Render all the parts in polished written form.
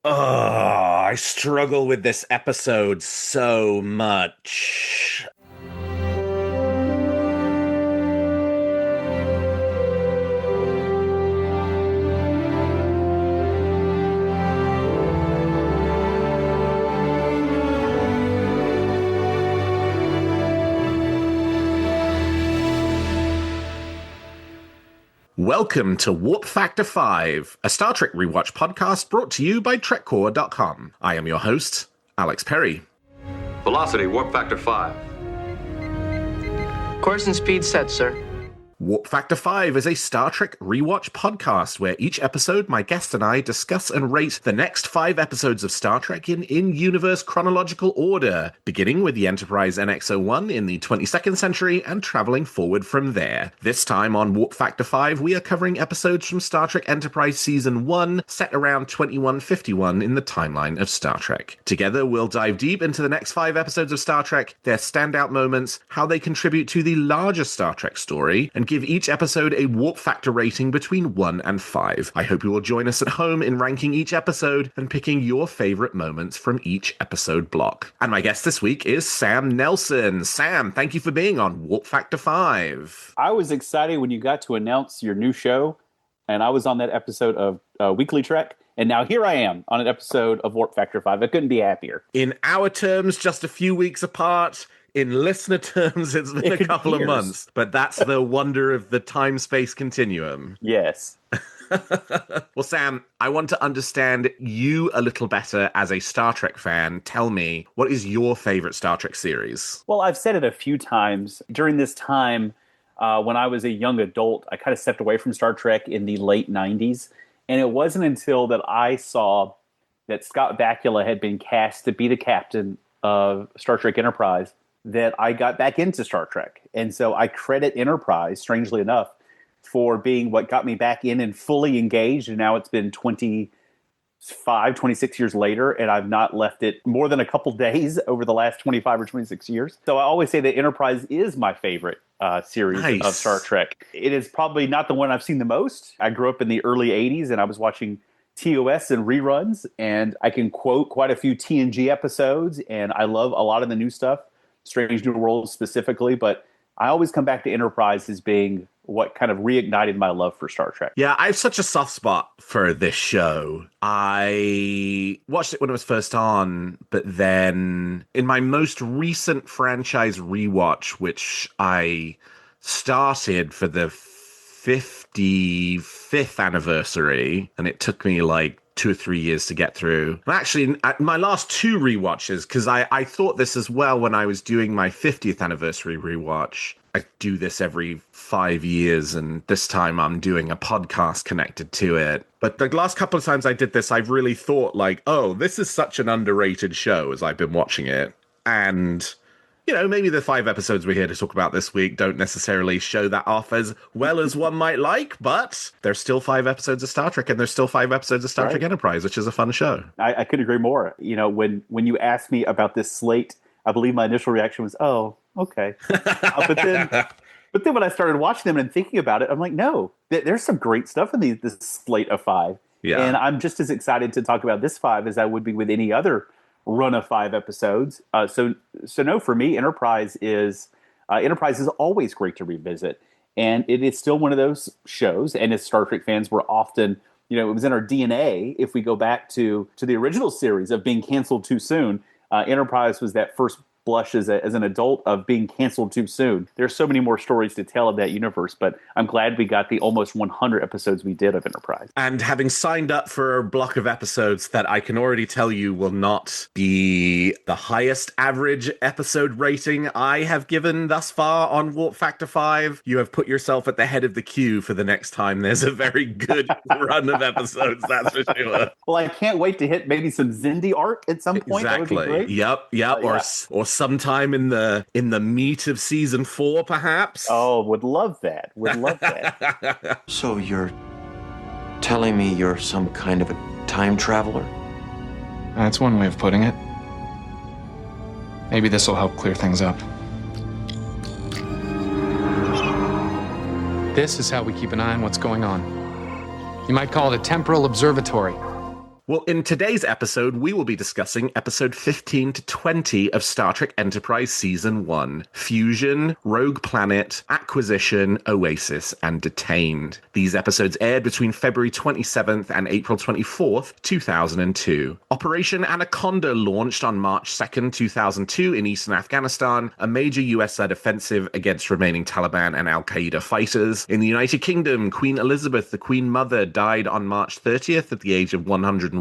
Oh, I struggle with this episode so much. Welcome to Warp Factor 5, a Star Trek Rewatch podcast brought to you by TrekCore.com. I am your host, Alex Perry. Velocity, Warp Factor 5. Course and speed set, sir. Warp Factor 5 is a Star Trek Rewatch podcast where each episode my guest and I discuss and rate the next 5 episodes of Star Trek in in-universe chronological order, beginning with the Enterprise NX-01 in the 22nd century and traveling forward from there. This time on Warp Factor 5, we are covering episodes from Star Trek Enterprise Season 1, set around 2151 in the timeline of Star Trek. Together, we'll dive deep into the next 5 episodes of Star Trek, their standout moments, how they contribute to the larger Star Trek story, and give each episode a warp factor rating between 1 and 5. I hope you will join us at home in ranking each episode and picking your favorite moments from each episode block. And my guest this week is Sam Nelson. Sam, thank you for being on Warp Factor 5. I was excited when you got to announce your new show, and I was on that episode of Weekly Trek, and now here I am on an episode of Warp Factor 5. I couldn't be happier. In our terms, just a few weeks apart. In listener terms, it's been a couple of months, but that's the wonder of the time-space continuum. Yes. Well, Sam, I want to understand you a little better as a Star Trek fan. Tell me, what is your favorite Star Trek series? Well, I've said it a few times. During this time, when I was a young adult, I kind of stepped away from Star Trek in the late 90s, and it wasn't until that I saw that Scott Bakula had been cast to be the captain of Star Trek Enterprise that I got back into Star Trek. And so I credit Enterprise, strangely enough, for being what got me back in and fully engaged. And now it's been 26 years later, and I've not left it more than a couple days over the last 25 or 26 years. So I always say that Enterprise is my favorite series of Star Trek. It is probably not the one I've seen the most. I grew up in the early 80s, and I was watching TOS and reruns, and I can quote quite a few TNG episodes, and I love a lot of the new stuff. Strange New Worlds specifically, but I always come back to Enterprise as being what kind of reignited my love for Star Trek. Yeah, I have such a soft spot for this show. I watched it when it was first on, but then in my most recent franchise rewatch, which I started for the 55th anniversary, and it took me like 2 or 3 years to get through. Actually, my last 2 rewatches, because I thought this as well when I was doing my 50th anniversary rewatch. I do this every 5 years, and this time I'm doing a podcast connected to it. But the last couple of times I did this, I've really thought like, oh, this is such an underrated show as I've been watching it. And you know, maybe the 5 episodes we're here to talk about this week don't necessarily show that off as well as one might like, but there's still 5 episodes of Star Trek, and there's still 5 episodes of Star Trek Enterprise, which is a fun show. I could agree more. You know, when you asked me about this slate, I believe my initial reaction was, oh, okay. But then when I started watching them and thinking about it, I'm like, no, there's some great stuff in this slate of 5. Yeah. And I'm just as excited to talk about this 5 as I would be with any other run of 5 episodes. So no, for me, Enterprise is always great to revisit, and it is still one of those shows. And as Star Trek fans, we're often, it was in our DNA. If we go back to the original series of being canceled too soon, Enterprise was that first blush as an adult of being canceled too soon. There's so many more stories to tell of that universe, but I'm glad we got the almost 100 episodes we did of Enterprise. And having signed up for a block of episodes that I can already tell you will not be the highest average episode rating I have given thus far on Warp Factor 5, you have put yourself at the head of the queue for the next time there's a very good run of episodes, that's for sure. Well, I can't wait to hit maybe some Xindi arc at some point. Exactly. That would be great. Yep. Or sometime in the meat of season 4, perhaps. Oh, would love that. So you're telling me you're some kind of a time traveler? That's one way of putting it. Maybe this will help clear things up. This is how we keep an eye on what's going on. You might call it a temporal observatory. Well, in today's episode, we will be discussing episode 15 to 20 of Star Trek Enterprise Season 1, Fusion, Rogue Planet, Acquisition, Oasis, and Detained. These episodes aired between February 27th and April 24th, 2002. Operation Anaconda launched on March 2nd, 2002 in eastern Afghanistan, a major US-led offensive against remaining Taliban and Al-Qaeda fighters. In the United Kingdom, Queen Elizabeth, the Queen Mother, died on March 30th at the age of 101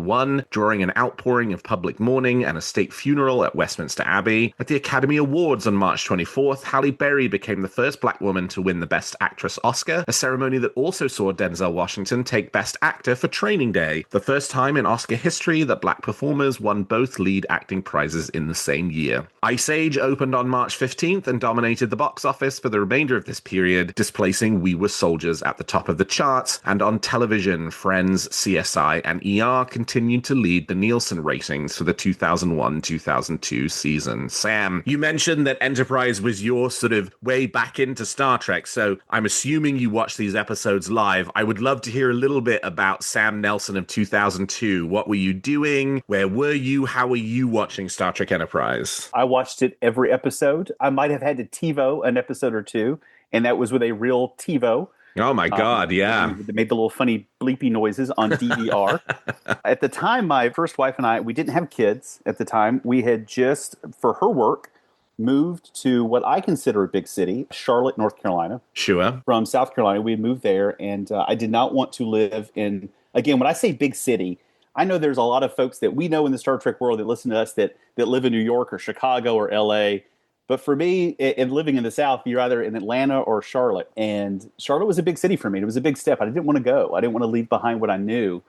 during an outpouring of public mourning and a state funeral at Westminster Abbey. At the Academy Awards on March 24th, Halle Berry became the first black woman to win the Best Actress Oscar, a ceremony that also saw Denzel Washington take Best Actor for Training Day, the first time in Oscar history that black performers won both lead acting prizes in the same year. Ice Age opened on March 15th and dominated the box office for the remainder of this period, displacing We Were Soldiers at the top of the charts, and on television, Friends, CSI, and ER continued to lead the Nielsen ratings for the 2001-2002 season. Sam, you mentioned that Enterprise was your sort of way back into Star Trek, so I'm assuming you watched these episodes live. I would love to hear a little bit about Sam Nelson of 2002. What were you doing? Where were you? How were you watching Star Trek Enterprise? I watched it every episode. I might have had to TiVo an episode or two, and that was with a real TiVo. Oh my God, yeah. They made the little funny bleepy noises on DVR. At the time, my first wife and I, we didn't have kids at the time. We had just, for her work, moved to what I consider a big city, Charlotte, North Carolina. Sure. From South Carolina, we moved there, and I did not want to live in, again, when I say big city, I know there's a lot of folks that we know in the Star Trek world that listen to us that live in New York or Chicago or LA. But for me, in living in the South, you're either in Atlanta or Charlotte. And Charlotte was a big city for me. It was a big step. I didn't want to go. I didn't want to leave behind what I knew.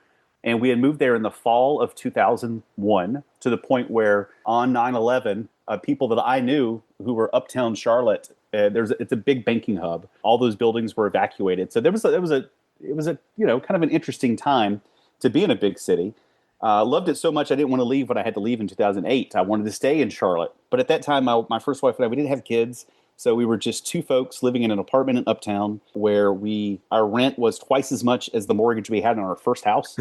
And we had moved there in the fall of 2001 to the point where on 9/11, people that I knew who were uptown Charlotte, it's a big banking hub. All those buildings were evacuated. So it was a kind of an interesting time to be in a big city. Loved it so much I didn't want to leave when I had to leave in 2008. I wanted to stay in Charlotte. But at that time, my first wife and I, we didn't have kids. So we were just two folks living in an apartment in Uptown where our rent was twice as much as the mortgage we had on our first house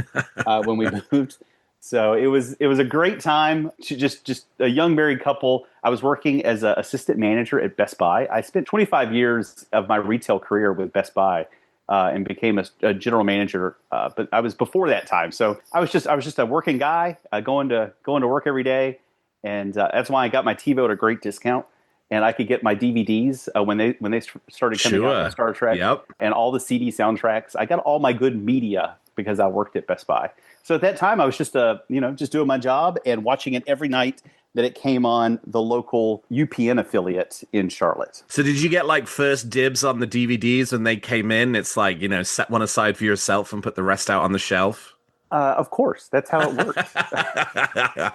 when we moved. So it was a great time. Just a young married couple. I was working as an assistant manager at Best Buy. I spent 25 years of my retail career with Best Buy. And became a general manager, but I was before that time. So I was just a working guy, going to work every day, and that's why I got my TiVo at a great discount, and I could get my DVDs when they started coming out of Star Trek, and all the CD soundtracks. I got all my good media because I worked at Best Buy. So at that time, I was just just doing my job and watching it every night that it came on the local UPN affiliate in Charlotte. So did you get like first dibs on the DVDs when they came in? It's like, set one aside for yourself and put the rest out on the shelf? Of course, that's how it works.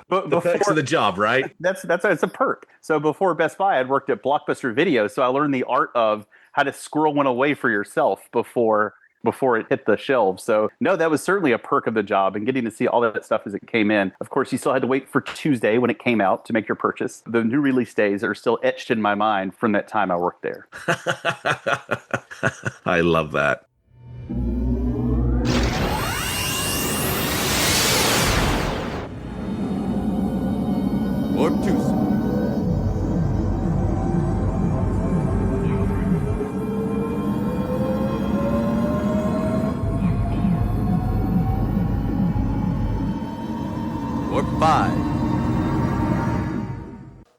But the perks of the job, right? That's it's a perk. So before Best Buy, I'd worked at Blockbuster Video, so I learned the art of how to squirrel one away for yourself before it hit the shelves. So no, that was certainly a perk of the job, and getting to see all that stuff as it came in. Of course, you still had to wait for Tuesday when it came out to make your purchase. The new release days are still etched in my mind from that time I worked there. I love that. Warp 2. Warp 5.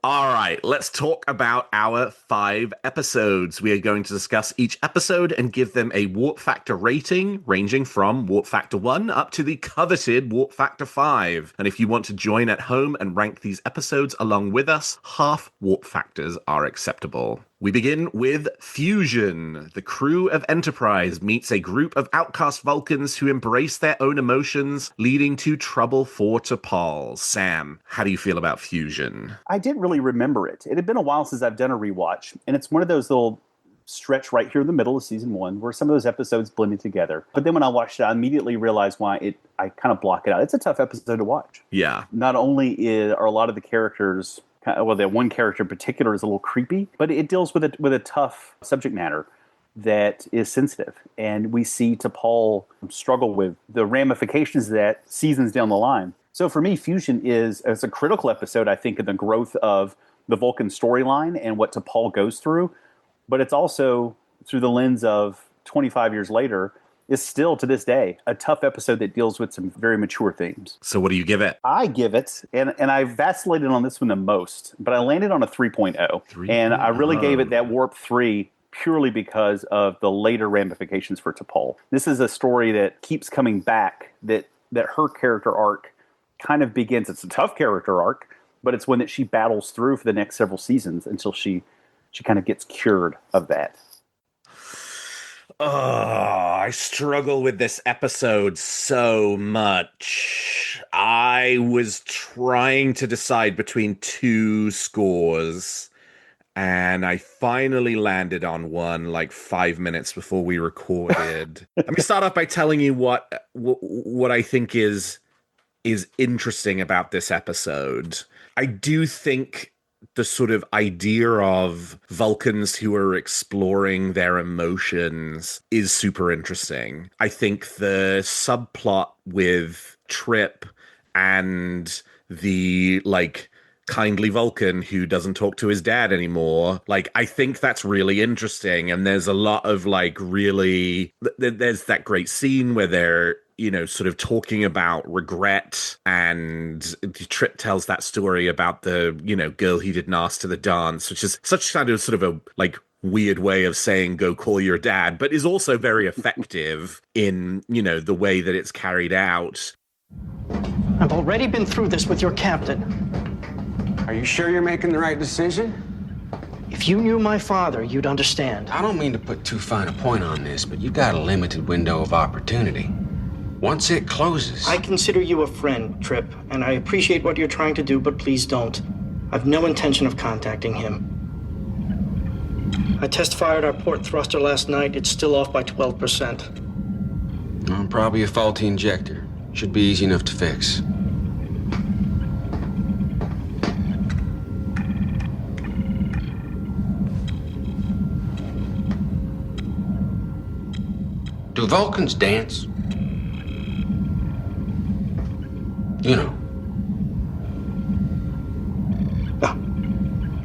All right, let's talk about our 5 episodes. We are going to discuss each episode and give them a warp factor rating, ranging from warp factor 1 up to the coveted warp factor 5. And if you want to join at home and rank these episodes along with us, half warp factors are acceptable. We begin with Fusion. The crew of Enterprise meets a group of outcast Vulcans who embrace their own emotions, leading to trouble for T'Pol. Sam, how do you feel about Fusion? I didn't really remember it. It had been a while since I've done a rewatch, and it's one of those little stretch right here in the middle of season 1 where some of those episodes blended together. But then when I watched it, I immediately realized why I kind of block it out. It's a tough episode to watch. Yeah. Not only are a lot of the characters, well, that one character in particular is a little creepy, but it deals with a tough subject matter. that is sensitive. And we see T'Pol struggle with the ramifications of that seasons down the line. So for me, Fusion is a critical episode, I think, in the growth of the Vulcan storyline and what T'Pol goes through. But it's also, through the lens of 25 years later, is still, to this day, a tough episode that deals with some very mature themes. So what do you give it? I give it, and I vacillated on this one the most, but I landed on a 3.0. And I really gave it that warp 3 purely because of the later ramifications for T'Pol. This is a story that keeps coming back, that her character arc kind of begins. It's a tough character arc, but it's one that she battles through for the next several seasons until she kind of gets cured of that. Oh, I struggle with this episode so much. I was trying to decide between two scores, and I finally landed on one like 5 minutes before we recorded. Let me start off by telling you what I think is interesting about this episode. I do think the sort of idea of Vulcans who are exploring their emotions is super interesting. I think the subplot with Trip and the like kindly Vulcan who doesn't talk to his dad anymore, like, I think that's really interesting. And there's a lot of like really, there's that great scene where they're, you know, sort of talking about regret, and Trip tells that story about the, you know, girl he didn't ask to the dance, which is such kind of sort of a like weird way of saying go call your dad, but is also very effective in, you know, the way that it's carried out. I've already been through this with your captain. Are you sure you're making the right decision? If you knew my father, you'd understand. I don't mean to put too fine a point on this, but you've got a limited window of opportunity. Once it closes... I consider you a friend, Trip, and I appreciate what you're trying to do, but please don't. I've no intention of contacting him. I test fired our port thruster last night. It's still off by 12%. Probably a faulty injector. Should be easy enough to fix. Do Vulcans dance? You know.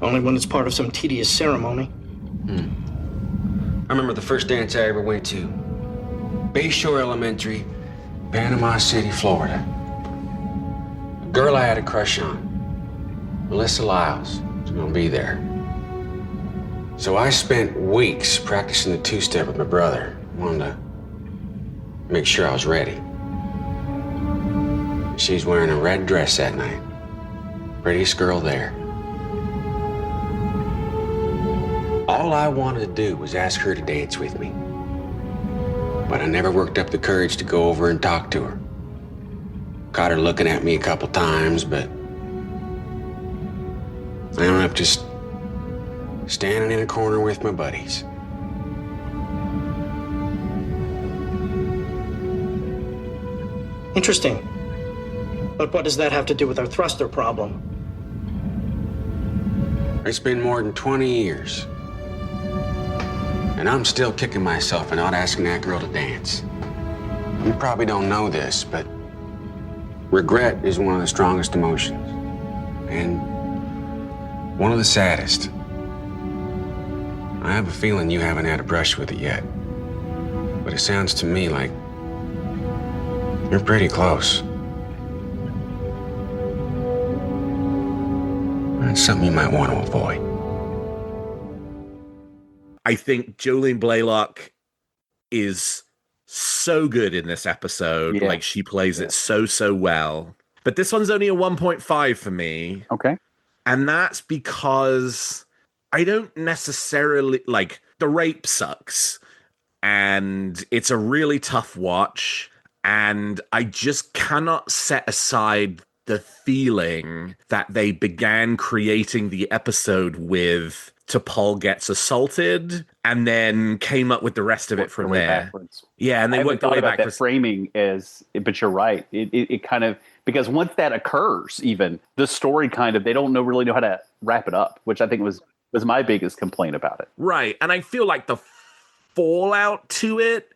Only when it's part of some tedious ceremony. I remember the first dance I ever went to. Bayshore Elementary, Panama City, Florida. A girl I had a crush on, Melissa Lyles, was gonna be there. So I spent weeks practicing the two-step with my brother. Wanted to make sure I was ready. She's wearing a red dress that night. Prettiest girl there. All I wanted to do was ask her to dance with me. But I never worked up the courage to go over and talk to her. Caught her looking at me a couple times, but I ended up just standing in a corner with my buddies. Interesting. But what does that have to do with our thruster problem? It's been more than 20 years. And I'm still kicking myself for not asking that girl to dance. You probably don't know this, but regret is one of the strongest emotions. And one of the saddest. I have a feeling you haven't had a brush with it yet. But it sounds to me like you're pretty close. That's something you might want to avoid. I think Jolene Blaylock is so good in this episode. Yeah. Like, she plays it so well. But this one's only a 1.5 for me. Okay. And that's because I don't necessarily, like, the rape sucks. And it's a really tough watch. And I just cannot set aside the feeling that they began creating the episode with T'Pol gets assaulted and then came up with the rest of it from there. Backwards. Yeah, and they worked their way about backwards. that framing as, but you're right. It kind of, because once that occurs, even the story kind of, they don't really know how to wrap it up, which I think was my biggest complaint about it. Right, and I feel like the fallout to it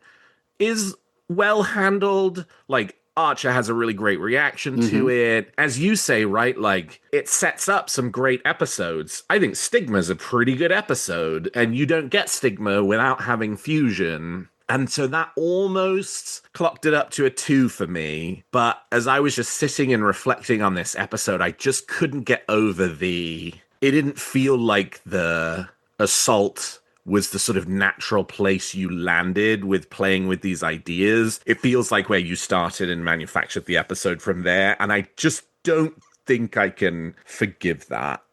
is well handled. Like, Archer has a really great reaction to it. As you say, right? Like, it sets up some great episodes. I think Stigma's a pretty good episode, and you don't get Stigma without having Fusion. And so that almost clocked it up to a 2 for me. But as I was just sitting and reflecting on this episode, I just couldn't get over it didn't feel like the assault was the sort of natural place you landed with playing with these ideas. It feels like where you started and manufactured the episode from there. And I just don't think I can forgive that.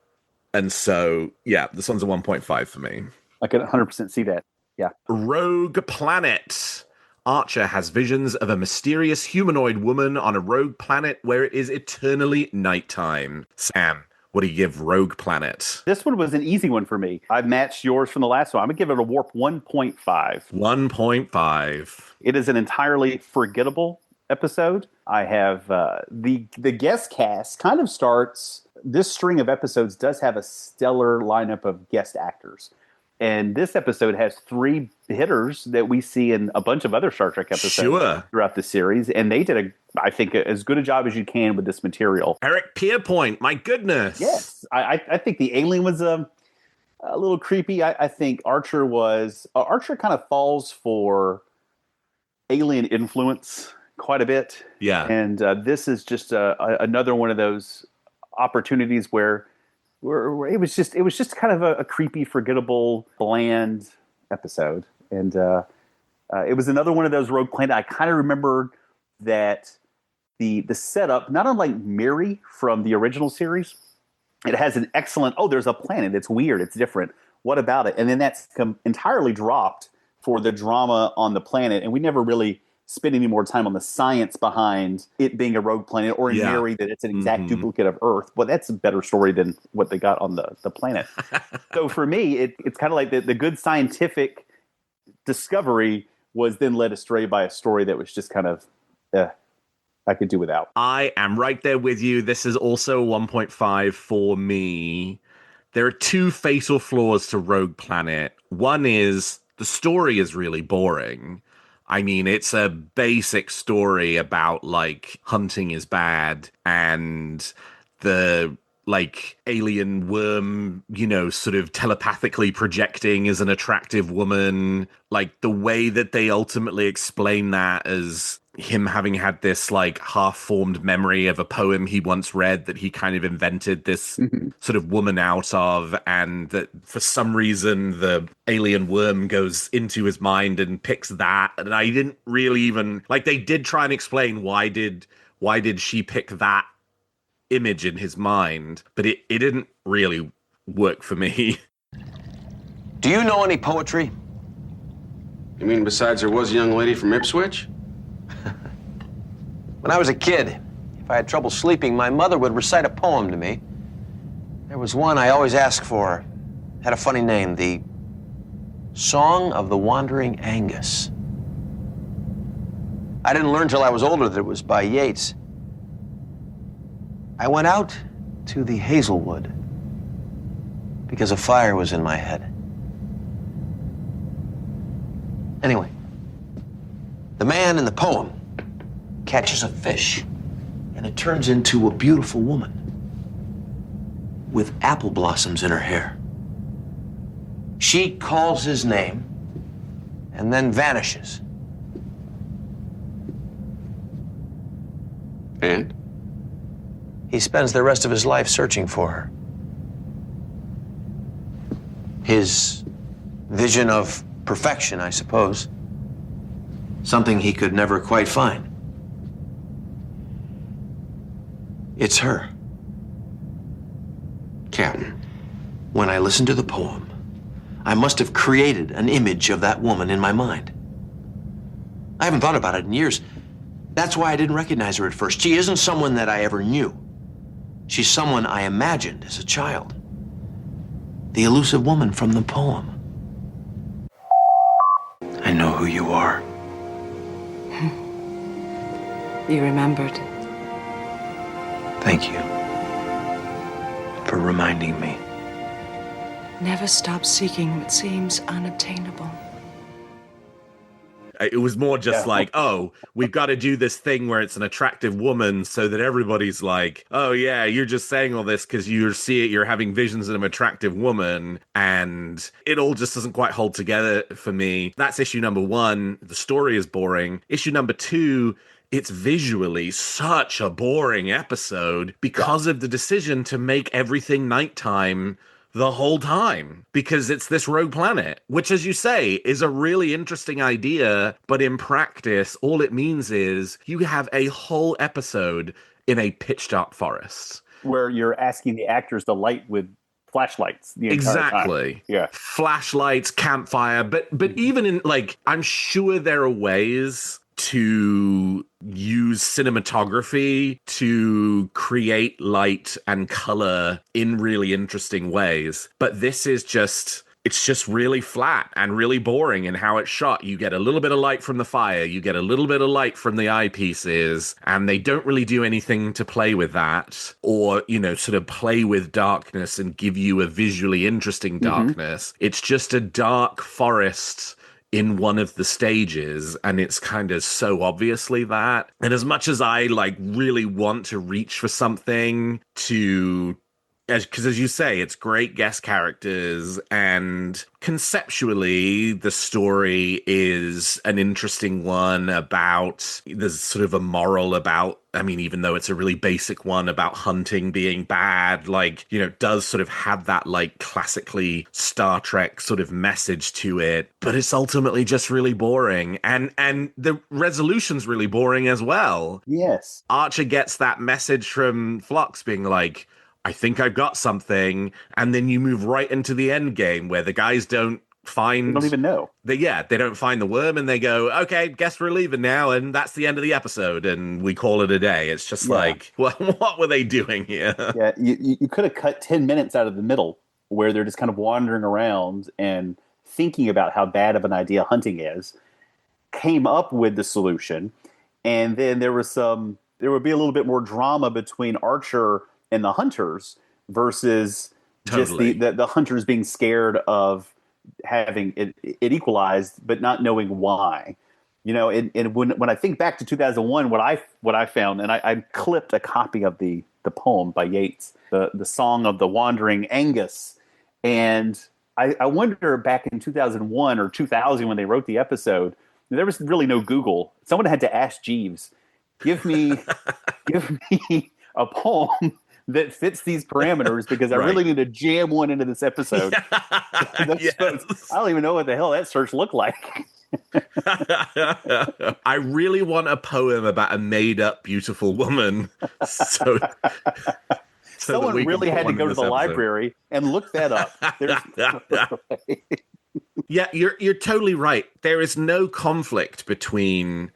And so, yeah, this one's a 1.5 for me. I can 100% see that. Yeah. Rogue Planet. Archer has visions of a mysterious humanoid woman on a rogue planet where it is eternally nighttime. Sam, what do you give Rogue Planet? This one was an easy one for me. I've matched yours from the last one. I'm going to give it a warp 1.5. 1.5. It is an entirely forgettable episode. I have the guest cast kind of starts. This string of episodes does have a stellar lineup of guest actors. And this episode has 3 hitters that we see in a bunch of other Star Trek episodes throughout the series. And they did, I think, as good a job as you can with this material. Eric Pierpoint, my goodness. Yes. I think the alien was a little creepy. I think Archer was... Archer kind of falls for alien influence quite a bit. Yeah. And this is just another one of those opportunities where it was just kind of a creepy, forgettable, bland episode. And it was another one of those Rogue Planet. I kind of remembered that the setup, not unlike Miri from the original series, it has an excellent, there's a planet. It's weird. It's different. What about it? And then that's entirely dropped for the drama on the planet. And we never really spend any more time on the science behind it being a rogue planet, or in Mary that it's an exact duplicate of Earth. Well, that's a better story than what they got on the planet. So for me, it's kind of like the good scientific discovery was then led astray by a story that was just kind of, I could do without. I am right there with you. This is also 1.5 for me. There are 2 fatal flaws to Rogue Planet. One is the story is really boring. I mean, it's a basic story about, like, hunting is bad and the, like, alien worm, sort of telepathically projecting as an attractive woman. Like, the way that they ultimately explain that as him having had this, like, half-formed memory of a poem he once read that he kind of invented this sort of woman out of, and that for some reason the alien worm goes into his mind and picks that. And I didn't really even, like, they did try and explain why did she pick that image in his mind, but it didn't really work for me. Do you know any poetry? You mean besides there was a young lady from Ipswich? When I was a kid, if I had trouble sleeping, my mother would recite a poem to me. There was one I always asked for. Had a funny name, the Song of the Wandering Angus. I didn't learn till I was older that it was by Yeats. I went out to the Hazelwood because a fire was in my head. Anyway, the man in the poem catches a fish, and it turns into a beautiful woman with apple blossoms in her hair. She calls his name and then vanishes. And? He spends the rest of his life searching for her. His vision of perfection, I suppose. Something he could never quite find. It's her. Captain. When I listened to the poem, I must have created an image of that woman in my mind. I haven't thought about it in years. That's why I didn't recognize her at first. She isn't someone that I ever knew. She's someone I imagined as a child. The elusive woman from the poem. I know who you are. You remembered. Thank you for reminding me. Never stop seeking what seems unobtainable. It was more just like, oh, we've got to do this thing where it's an attractive woman so that everybody's like, oh yeah, you're just saying all this because you're having visions of an attractive woman, and it all just doesn't quite hold together for me. That's issue number 1. The story is boring. Issue number 2, it's visually such a boring episode because of the decision to make everything nighttime the whole time, because it's this rogue planet, which, as you say, is a really interesting idea, but in practice, all it means is you have a whole episode in a pitch dark forest. Where you're asking the actors to light with flashlights the entire time. Yeah. Flashlights, campfire, but even in, like, I'm sure there are ways to use cinematography to create light and color in really interesting ways. But this is just, it's just really flat and really boring in how it's shot. You get a little bit of light from the fire, you get a little bit of light from the eyepieces, and they don't really do anything to play with that or, you know, sort of play with darkness and give you a visually interesting darkness. It's just a dark forest in one of the stages, and it's kind of so obviously that. And as much as I like really want to reach for something to, because as you say, it's great guest characters, and conceptually the story is an interesting one about, there's sort of a moral about, I mean, even though it's a really basic one about hunting being bad, like, you know, it does sort of have that like classically Star Trek sort of message to it, but it's ultimately just really boring. And the resolution's really boring as well. Yes. Archer gets that message from Phlox being like, I think I've got something, and then you move right into the end game where the guys don't even know. They don't find the worm, and they go, okay, guess we're leaving now, and that's the end of the episode, and we call it a day. It's just like, what were they doing here? Yeah, you could have cut 10 minutes out of the middle where they're just kind of wandering around and thinking about how bad of an idea hunting is, came up with the solution, and then there would be a little bit more drama between Archer and the hunters versus just the hunters being scared of having it equalized, but not knowing why. You know, and when I think back to 2001, what I found, and I clipped a copy of the poem by Yeats, the Song of the Wandering Angus, and I wonder back in 2001 or 2000 when they wrote the episode, there was really no Google. Someone had to ask Jeeves, give me a poem that fits these parameters, because I really need to jam one into this episode. Yes. I don't even know what the hell that search looked like. I really want a poem about a made-up beautiful woman. Someone really had to go to the library and look that up. Yeah, you're totally right. There is no conflict between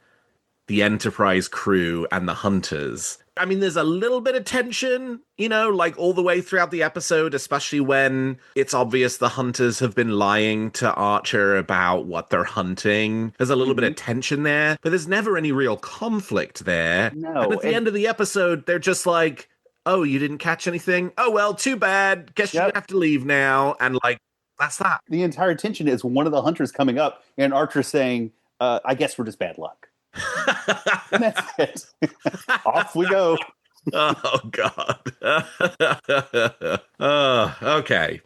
the Enterprise crew and the hunters. I mean, there's a little bit of tension, you know, like all the way throughout the episode, especially when it's obvious the hunters have been lying to Archer about what they're hunting. There's a little bit of tension there, but there's never any real conflict there. No. And at the end of the episode, they're just like, oh, you didn't catch anything? Oh, well, too bad. Guess you have to leave now. And like, that's that. The entire tension is one of the hunters coming up and Archer saying, I guess we're just bad luck. And that's it. Off we go. Oh, God. Okay.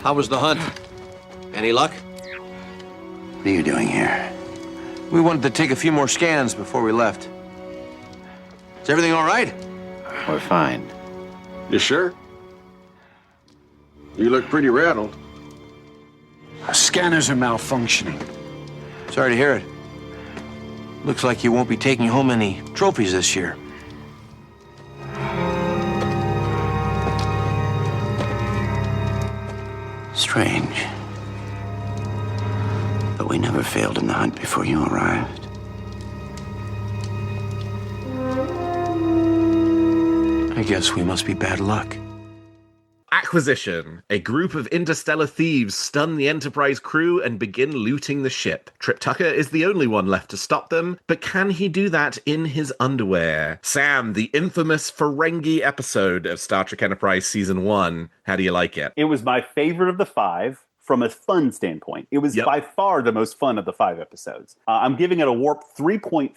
How was the hunt? Any luck? What are you doing here? We wanted to take a few more scans before we left. Is everything all right? We're fine. You sure? You look pretty rattled. Our scanners are malfunctioning. Sorry to hear it. Looks like you won't be taking home any trophies this year. Strange. But we never failed in the hunt before you arrived. I guess we must be bad luck. Acquisition. A group of interstellar thieves stun the Enterprise crew and begin looting the ship. Trip Tucker is the only one left to stop them, but can he do that in his underwear? Sam, the infamous Ferengi episode of Star Trek Enterprise Season 1. How do you like it? It was my favorite of the 5 from a fun standpoint. It was by far the most fun of the 5 episodes. I'm giving it a warp 3.5.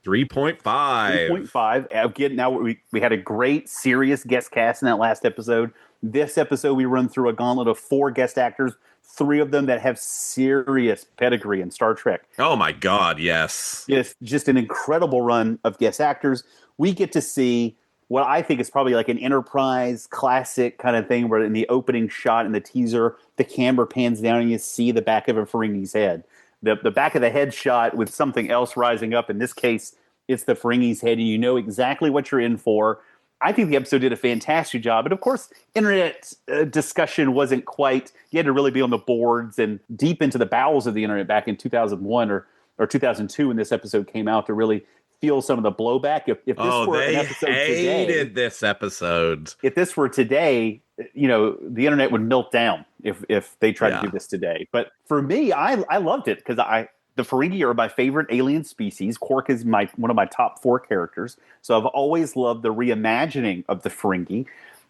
3.5. 3.5. Again, now we had a great, serious guest cast in that last episode. This episode, we run through a gauntlet of 4 guest actors, 3 of them that have serious pedigree in Star Trek. Oh my God, yes. It's just an incredible run of guest actors. We get to see what I think is probably like an Enterprise classic kind of thing, where in the opening shot in the teaser, the camera pans down and you see the back of a Ferengi's head. The back of the head shot with something else rising up. In this case, it's the Ferengi's head, and you know exactly what you're in for. I think the episode did a fantastic job. And of course, internet discussion wasn't quite, you had to really be on the boards and deep into the bowels of the internet back in 2001 or 2002 when this episode came out to really feel some of the blowback. If this were an episode hated this episode. If this were today, the internet would melt down if they tried to do this today. But for me, I loved it because the Ferengi are my favorite alien species. Quark is one of my top 4 characters. So I've always loved the reimagining of the Ferengi.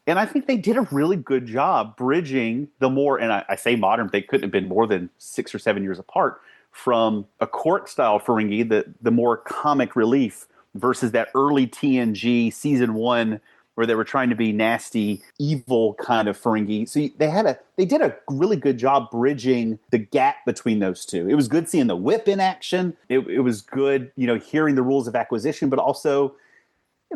And I think they did a really good job bridging the more, and I say modern, they couldn't have been more than 6 or 7 years apart, from a Quark-style Ferengi, the more comic relief, versus that early TNG season 1 where they were trying to be nasty, evil kind of Ferengi. So they did a really good job bridging the gap between those two. It was good seeing the whip in action. It was good, hearing the rules of acquisition, but also,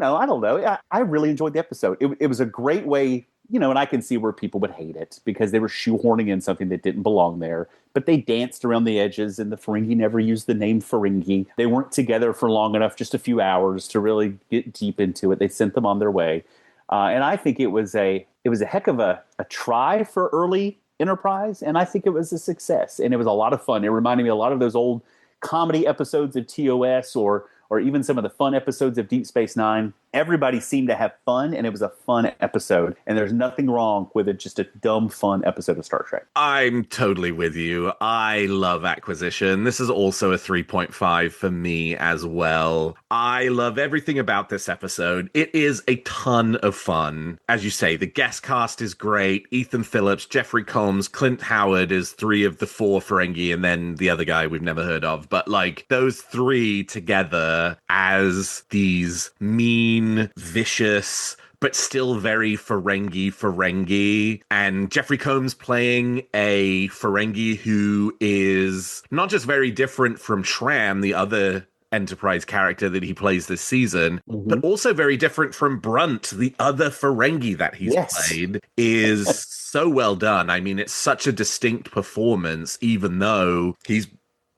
I don't know. I really enjoyed the episode. It was a great way, and I can see where people would hate it because they were shoehorning in something that didn't belong there. But they danced around the edges, and the Ferengi never used the name Ferengi. They weren't together for long enough, just a few hours, to really get deep into it. They sent them on their way. And I think it was a heck of a try for early Enterprise, and I think it was a success. And it was a lot of fun. It reminded me a lot of those old comedy episodes of TOS or even some of the fun episodes of Deep Space Nine. Everybody seemed to have fun, and it was a fun episode. And there's nothing wrong with it, just a dumb, fun episode of Star Trek. I'm totally with you. I love Acquisition. This is also a 3.5 for me as well. I love everything about this episode. It is a ton of fun. As you say, the guest cast is great. Ethan Phillips, Jeffrey Combs, Clint Howard is 3 of the 4 Ferengi, and then the other guy we've never heard of. But those 3 together as these mean, vicious, but still very Ferengi, and Jeffrey Combs playing a Ferengi who is not just very different from Shram, the other Enterprise character that he plays this season, but also very different from Brunt, the other Ferengi that he's played, is so well done. I mean, it's such a distinct performance, even though he's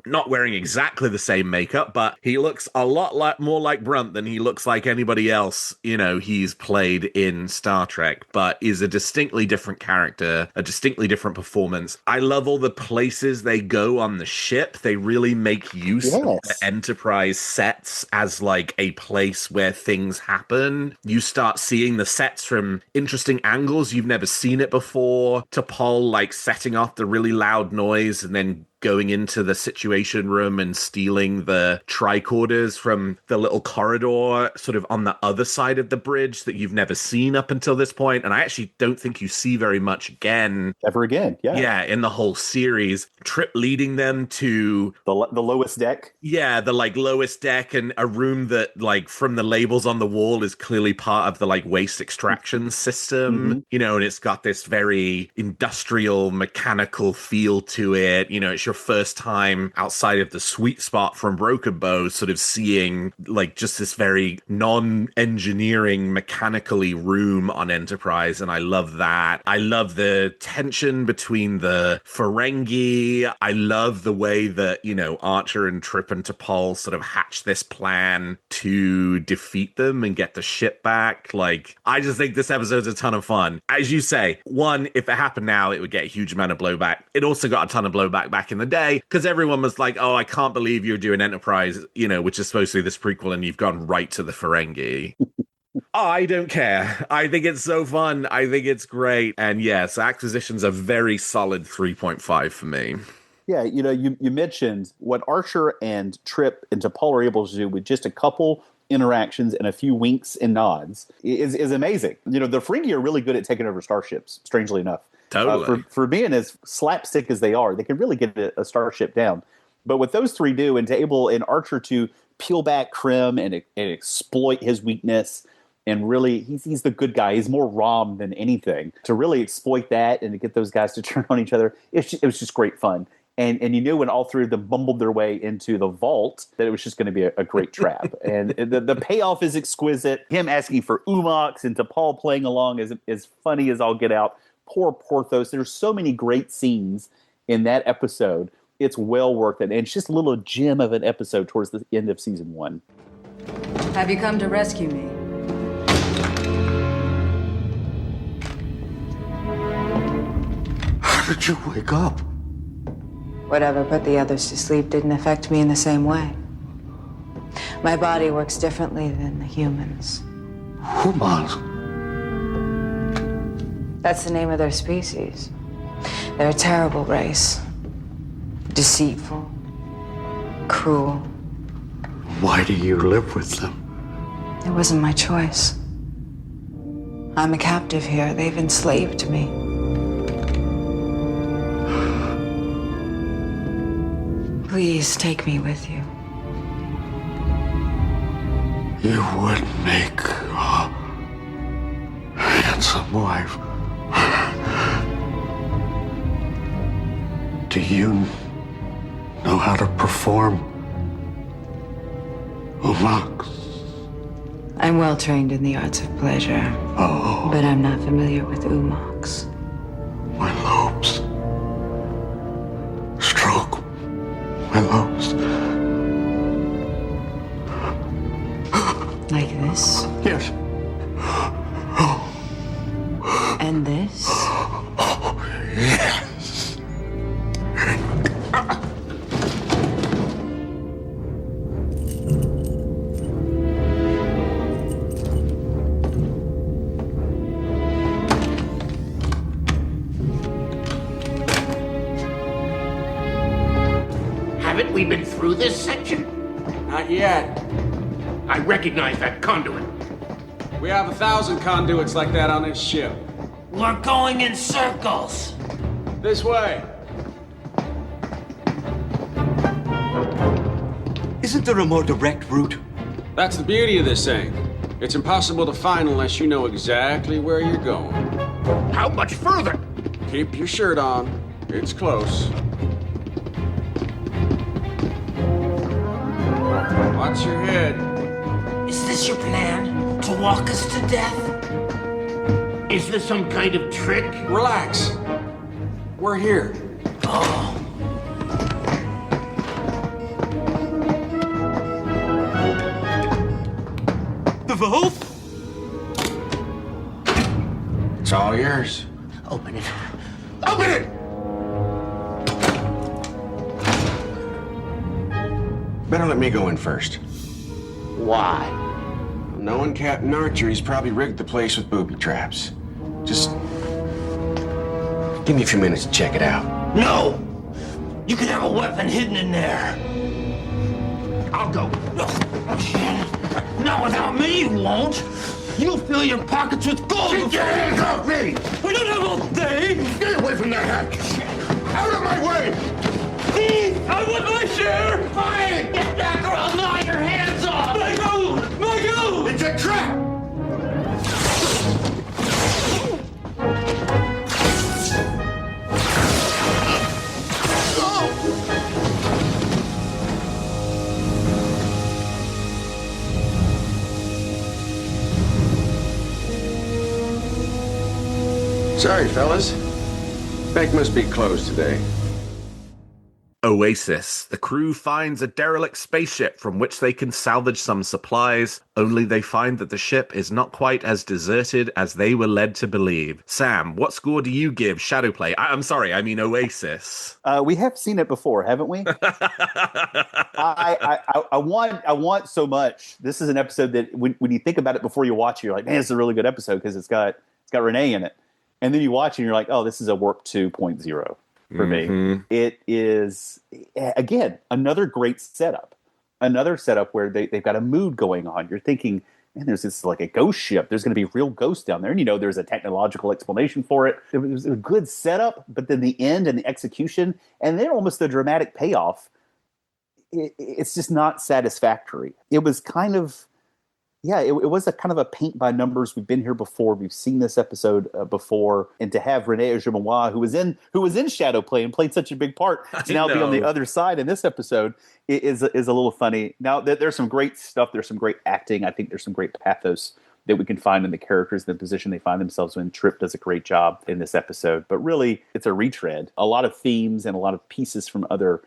not wearing exactly the same makeup, but he looks a lot more like Brunt than he looks like anybody else, he's played in Star Trek, but is a distinctly different character, a distinctly different performance. I love all the places they go on the ship. They really make use of the Enterprise sets as a place where things happen. You start seeing the sets from interesting angles. You've never seen it before. T'Pol setting off the really loud noise and then going into the Situation Room and stealing the tricorders from the little corridor sort of on the other side of the bridge that you've never seen up until this point. And I actually don't think you see very much ever again. Yeah, in the whole series. Trip leading them to the lowest deck. Yeah, the lowest deck, and a room that from the labels on the wall is clearly part of the waste extraction system. And it's got this very industrial, mechanical feel to it. It's your first time outside of the sweet spot from Broken Bow sort of seeing just this very non-engineering mechanically room on Enterprise, and I love that. I love the tension between the Ferengi. I love the way that Archer and Trip and T'Pol sort of hatch this plan to defeat them and get the ship back. I just think this episode's a ton of fun. As you say, one, if it happened now, it would get a huge amount of blowback. It also got a ton of blowback back in the day because everyone was like, oh, I can't believe you're doing Enterprise, which is supposed to be this prequel, and you've gone right to the Ferengi. I don't care. I think it's so fun. I think it's great. And yes, Acquisition's a very solid 3.5 for me. Yeah, you mentioned what Archer and Trip and T'Pol are able to do with just a couple interactions and a few winks and nods is amazing. The Ferengi are really good at taking over starships, strangely enough. Totally. For being as slapstick as they are, they can really get a starship down. But what those three do, and and Archer to peel back Krim and exploit his weakness, and really, he's the good guy. He's more Rom than anything. To really exploit that and to get those guys to turn on each other, it was just great fun. And you knew when all three of them bumbled their way into the vault that it was just going to be a great trap. And the payoff is exquisite. Him asking for Umox and T'Pol playing along is funny as all get out. Poor Porthos. There's so many great scenes in that episode. It's well worth it. And it's just a little gem of an episode towards the end of season 1. Have you come to rescue me? How did you wake up? Whatever put the others to sleep didn't affect me in the same way. My body works differently than the humans. Humans? That's the name of their species. They're a terrible race. Deceitful. Cruel. Why do you live with them? It wasn't my choice. I'm a captive here. They've enslaved me. Please take me with you. You would make a handsome wife. Do you know how to perform Umox? I'm well trained in the arts of pleasure. Oh. But I'm not familiar with Umox. My lobes. Stroke my lobes. Like this? Yes. And this? Yes. Haven't we been through this section? Not yet. I recognize that conduit. We have 1,000 conduits like that on this ship. We're going in circles. This way. Isn't there a more direct route? That's the beauty of this thing. It's impossible to find unless you know exactly where you're going. How much further? Keep your shirt on. It's close. Watch your head. Is this your plan? To walk us to death? Is this some kind of trick? Relax. We're here. Oh. The vault? It's all yours. Open it. Open it! Better let me go in first. Why? Knowing Captain Archer, he's probably rigged the place with booby traps. Just give me a few minutes to check it out. No! You could have a weapon hidden in there. I'll go. Not without me, you won't. You'll fill your pockets with gold. Get your hands off me! We don't have all day. Get away from that hatch. Out of my way! Please, I want my share. Fine, get back or I'll gnaw your hands off. My gold! My gold! It's a trap! Sorry, fellas. Bank must be closed today. Oasis. The crew finds a derelict spaceship from which they can salvage some supplies, only they find that the ship is not quite as deserted as they were led to believe. Sam, what score do you give Shadowplay? I'm sorry, I mean Oasis. We have seen it before, haven't we? I want so much. This is an episode that when you think about it before you watch it, you're like, man, this is a really good episode because it's got Renee in it. And then you watch it and you're like, oh, this is a work 2.0 for me. It is, again, another great setup. Another setup where they've got a mood going on. You're thinking, man, there's this like a ghost ship. There's going to be real ghosts down there. And, there's a technological explanation for it. It was a good setup, but then the end and the execution, and then almost the dramatic payoff, it's just not satisfactory. It was kind of, it was a kind of a paint by numbers. We've been here before. We've seen this episode before, and to have Renee Auger-Momois, who was in Shadowplay and played such a big part, to now be on the other side in this episode is a little funny. Now, there's some great stuff. There's some great acting. I think there's some great pathos that we can find in the characters, the position they find themselves in. Tripp does a great job in this episode, but really, it's a retread. A lot of themes and a lot of pieces from other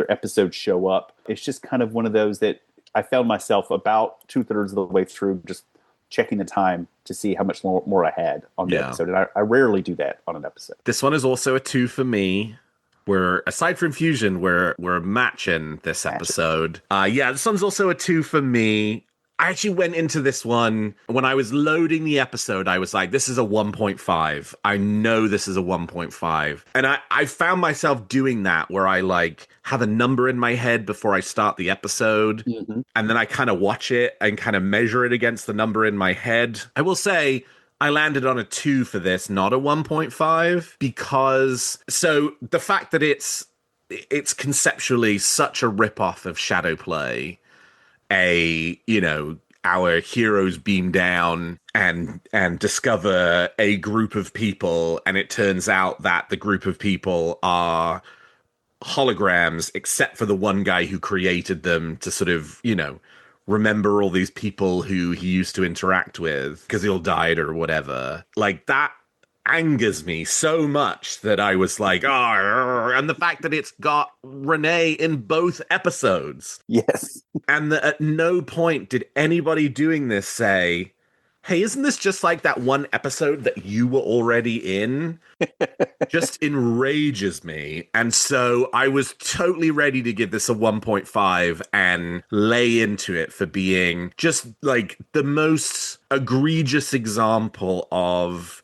episodes show up. It's just kind of one of those that I found myself about 2/3 of the way through just checking the time to see how much more I had on the episode. And I rarely do that on an episode. This one is also a 2 for me. We're, aside from Fusion, we're matching this episode. This one's also a 2 for me. I actually went into this one, when I was loading the episode, I was like, this is a 1.5. I know this is a 1.5. And I found myself doing that, where I like have a number in my head before I start the episode. Mm-hmm. And then I kind of watch it and kind of measure it against the number in my head. I will say, I landed on a 2 for this, not a 1.5, because the fact that it's conceptually such a ripoff of Shadowplay, our heroes beam down and discover a group of people, and it turns out that the group of people are holograms, except for the one guy who created them to sort of, remember all these people who he used to interact with because they all died or whatever. Like, that angers me so much that I was like, and the fact that it's got Renee in both episodes. Yes. And that at no point did anybody doing this say, hey, isn't this just like that one episode that you were already in? Just enrages me. And so I was totally ready to give this a 1.5 and lay into it for being just like the most egregious example of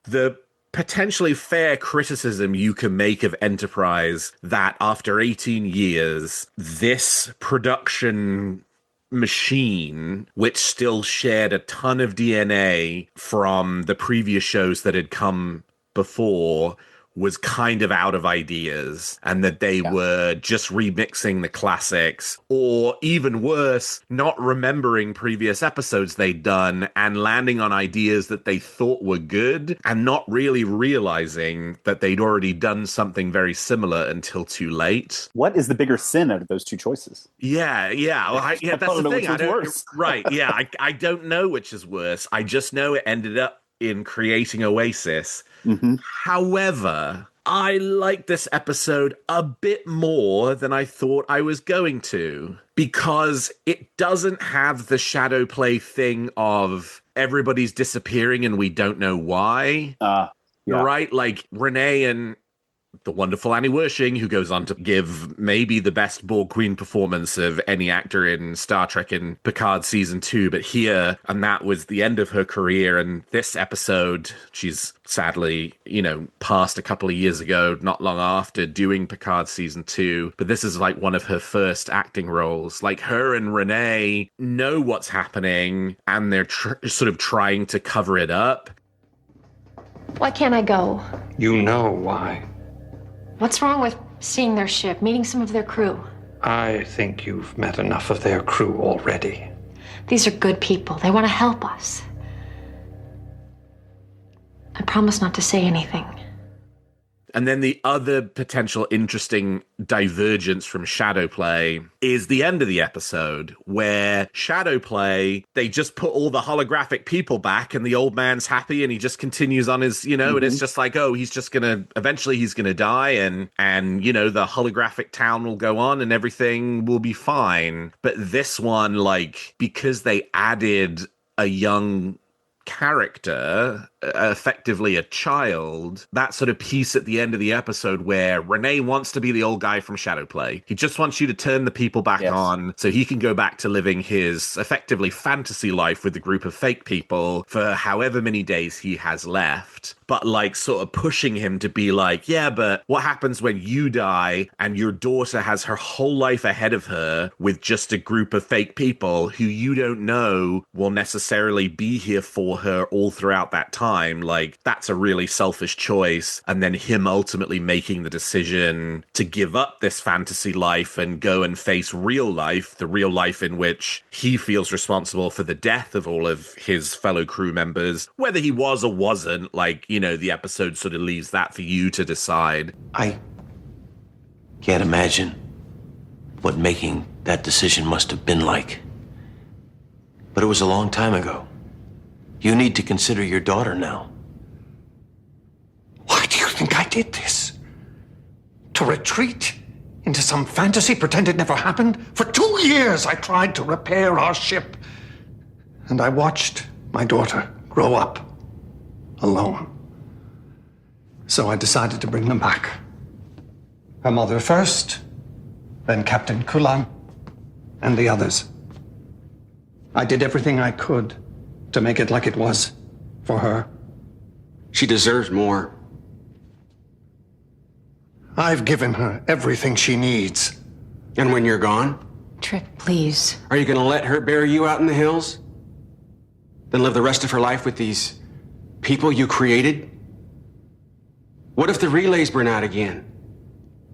the potentially fair criticism you can make of Enterprise, that after 18 years, this production machine, which still shared a ton of DNA from the previous shows that had come before, was kind of out of ideas, and that they were just remixing the classics, or even worse, not remembering previous episodes they'd done and landing on ideas that they thought were good and not really realizing that they'd already done something very similar until too late. What is the bigger sin out of those two choices? Well, that's the thing. I don't know which is worse. I just know it ended up in creating Oasis. Mm-hmm. However, I like this episode a bit more than I thought I was going to, because it doesn't have the Shadowplay thing of everybody's disappearing and we don't know why. Right? Like Renee and the wonderful Annie Wershing, who goes on to give maybe the best Borg Queen performance of any actor in Star Trek in Picard season 2, but here, and that was the end of her career. And this episode, she's sadly, passed a couple of years ago, not long after doing Picard season 2. But this is like one of her first acting roles. Like, her and Renee know what's happening, and they're sort of trying to cover it up. Why can't I go? You know why. What's wrong with seeing their ship, meeting some of their crew? I think you've met enough of their crew already. These are good people. They want to help us. I promise not to say anything. And then the other potential interesting divergence from Shadowplay is the end of the episode, where Shadowplay, they just put all the holographic people back and the old man's happy and he just continues on his, and it's just like, he's just eventually he's gonna die and the holographic town will go on and everything will be fine. But this one, like, because they added a young character effectively a child, that sort of piece at the end of the episode where Renee wants to be the old guy from Shadowplay. He just wants you to turn the people back on so he can go back to living his effectively fantasy life with a group of fake people for however many days he has left. But like sort of pushing him to be like, yeah, but what happens when you die and your daughter has her whole life ahead of her with just a group of fake people who you don't know will necessarily be here for her all throughout that time? Like, that's a really selfish choice. And then him ultimately making the decision to give up this fantasy life and go and face real life, the real life in which he feels responsible for the death of all of his fellow crew members. Whether he was or wasn't, like, you know, the episode sort of leaves that for you to decide. I can't imagine what making that decision must have been like. But it was a long time ago. You need to consider your daughter now. Why do you think I did this? To retreat into some fantasy, pretend it never happened? For 2 years I tried to repair our ship. And I watched my daughter grow up alone. So I decided to bring them back. Her mother first, then Captain Kulan, and the others. I did everything I could to make it like it was for her. She deserves more. I've given her everything she needs. And when you're gone? Trip, please. Are you gonna let her bury you out in the hills? Then live the rest of her life with these people you created? What if the relays burn out again?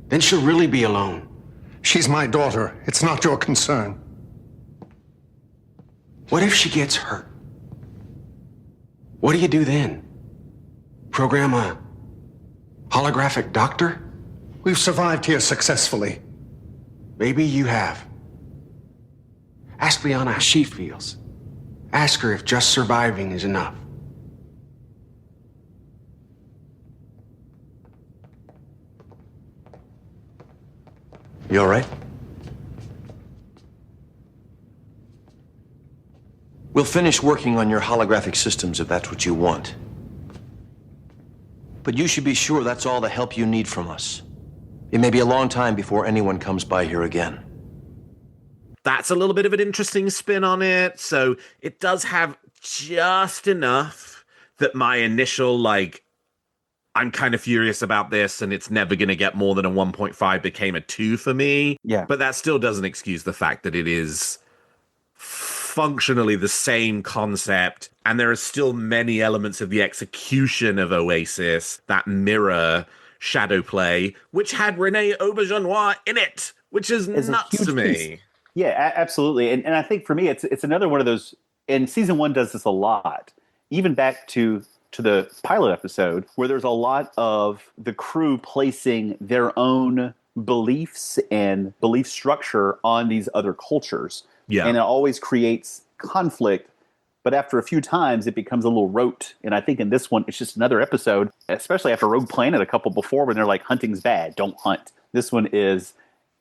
Then she'll really be alone. She's my daughter. It's not your concern. What if she gets hurt? What do you do then? Program a holographic doctor? We've survived here successfully. Maybe you have. Ask Liana how she feels. Ask her if just surviving is enough. You all right? We'll finish working on your holographic systems if that's what you want. But you should be sure that's all the help you need from us. It may be a long time before anyone comes by here again. That's a little bit of an interesting spin on it. So it does have just enough that my initial, like, I'm kind of furious about this and it's never going to get more than a 1.5 became a 2 for me. Yeah. But that still doesn't excuse the fact that it is functionally the same concept. And there are still many elements of the execution of Oasis that mirror Shadowplay, which had Renee Auberjonois in it, which is nuts to me. Piece. Yeah, absolutely. And I think for me, it's another one of those, and season 1 does this a lot, even back to the pilot episode, where there's a lot of the crew placing their own beliefs and belief structure on these other cultures. Yeah. And it always creates conflict, but after a few times, it becomes a little rote. And I think in this one, it's just another episode, especially after Rogue Planet a couple before, when they're like, hunting's bad, don't hunt. This one is,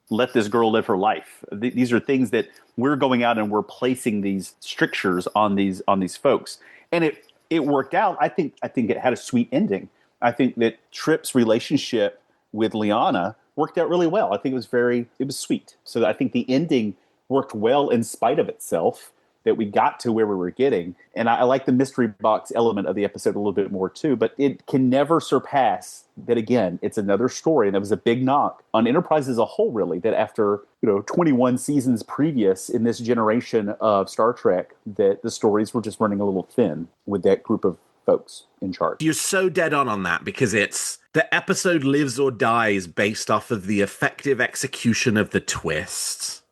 let this girl live her life. These are things that we're going out and we're placing these strictures on these folks. And it worked out. I think it had a sweet ending. I think that Trip's relationship with Liana worked out really well. I think it was sweet. So I think the ending worked well in spite of itself, that we got to where we were getting. And I like the mystery box element of the episode a little bit more too, but it can never surpass that. Again, it's another story. And that was a big knock on Enterprise as a whole, really, that after, 21 seasons previous in this generation of Star Trek, that the stories were just running a little thin with that group of folks in charge. You're so dead on that, because the episode lives or dies based off of the effective execution of the twists.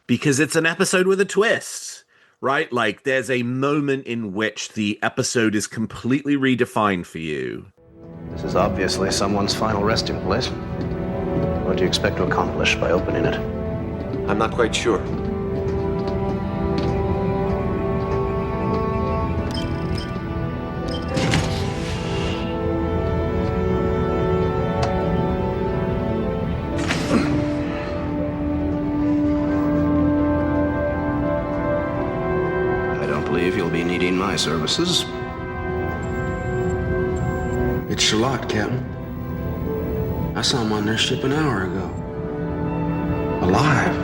Because it's an episode with a twist, right? Like, there's a moment in which the episode is completely redefined for you. This is obviously someone's final resting place. What do you expect to accomplish by opening it? I'm not quite sure. I don't believe you'll be needing my services. It's Charlotte, Captain. I saw him on their ship an hour ago. Alive.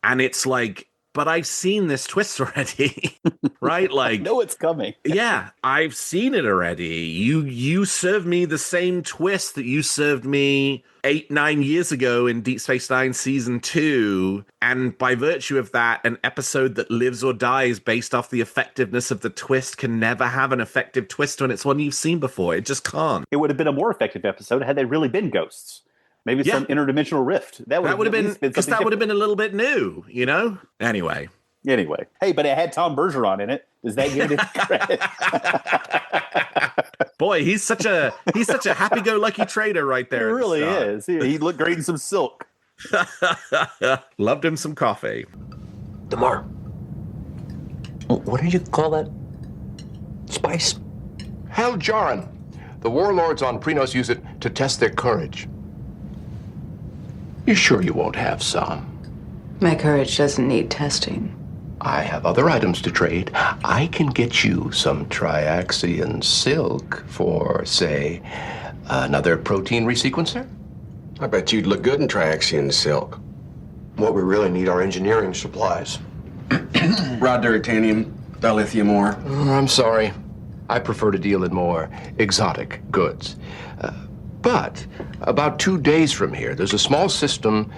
And it's like, but I've seen this twist already, right? Like, I know it's coming. Yeah, I've seen it already. You served me the same twist that you served me 8-9 years ago in Deep Space Nine Season 2. And by virtue of that, an episode that lives or dies based off the effectiveness of the twist can never have an effective twist when it's one you've seen before. It just can't. It would have been a more effective episode had they really been ghosts. Maybe some interdimensional rift. That would have been, because that would have been a little bit new, you know? Anyway. Hey, but it had Tom Bergeron in it. Does that give it credit? Boy, he's such a happy-go-lucky trader right there. He really is. He looked great in some silk. Loved him some coffee. DeMar, what did you call that? Spice? Helljaran. The warlords on Prinos use it to test their courage. You're sure you won't have some? My courage doesn't need testing. I have other items to trade. I can get you some triaxian silk for, say, another protein resequencer. I bet you'd look good in triaxian silk. What we really need are engineering supplies. Raw deuterium, dilithium ore. I'm sorry. I prefer to deal in more exotic goods. But about 2 days from here, there's a small system.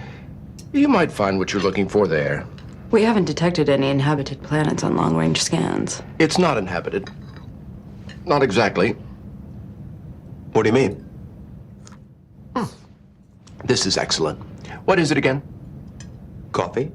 You might find what you're looking for there. We haven't detected any inhabited planets on long-range scans. It's not inhabited. Not exactly. What do you mean? This is excellent. What is it again? Coffee?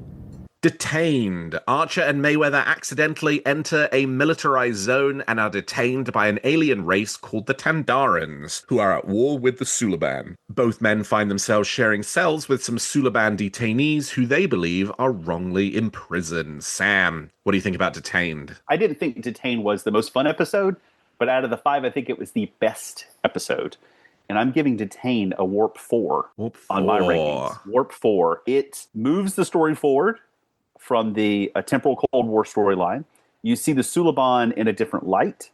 Detained. Archer and Mayweather accidentally enter a militarized zone and are detained by an alien race called the Tandarans, who are at war with the Suliban. Both men find themselves sharing cells with some Suliban detainees who they believe are wrongly imprisoned. Sam, what do you think about Detained? I didn't think Detained was the most fun episode, but out of the 5, I think it was the best episode. And I'm giving Detained a Warp 4 on my rankings. Warp 4. It moves the story forward from the temporal Cold War storyline. You see the Suliban in a different light.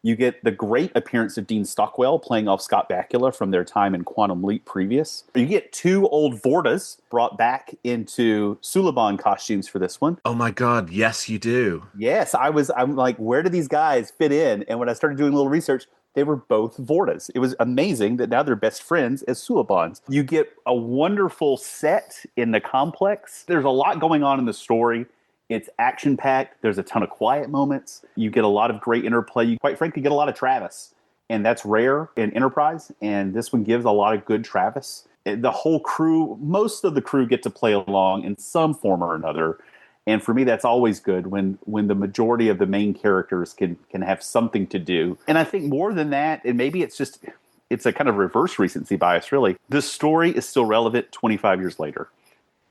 You get the great appearance of Dean Stockwell playing off Scott Bakula from their time in Quantum Leap previous. You get 2 old Vortas brought back into Suliban costumes for this one. Oh my God, yes, you do. Yes, I'm like, where do these guys fit in? And when I started doing a little research, they were both Vortas. It was amazing that now they're best friends as Sulibans. You get a wonderful set in the complex. There's a lot going on in the story. It's action-packed. There's a ton of quiet moments. You get a lot of great interplay. You, quite frankly, get a lot of Travis. And that's rare in Enterprise. And this one gives a lot of good Travis. The whole crew, most of the crew get to play along in some form or another. And for me, that's always good when the majority of the main characters can have something to do. And I think more than that, and maybe it's a kind of reverse recency bias, really. The story is still relevant 25 years later.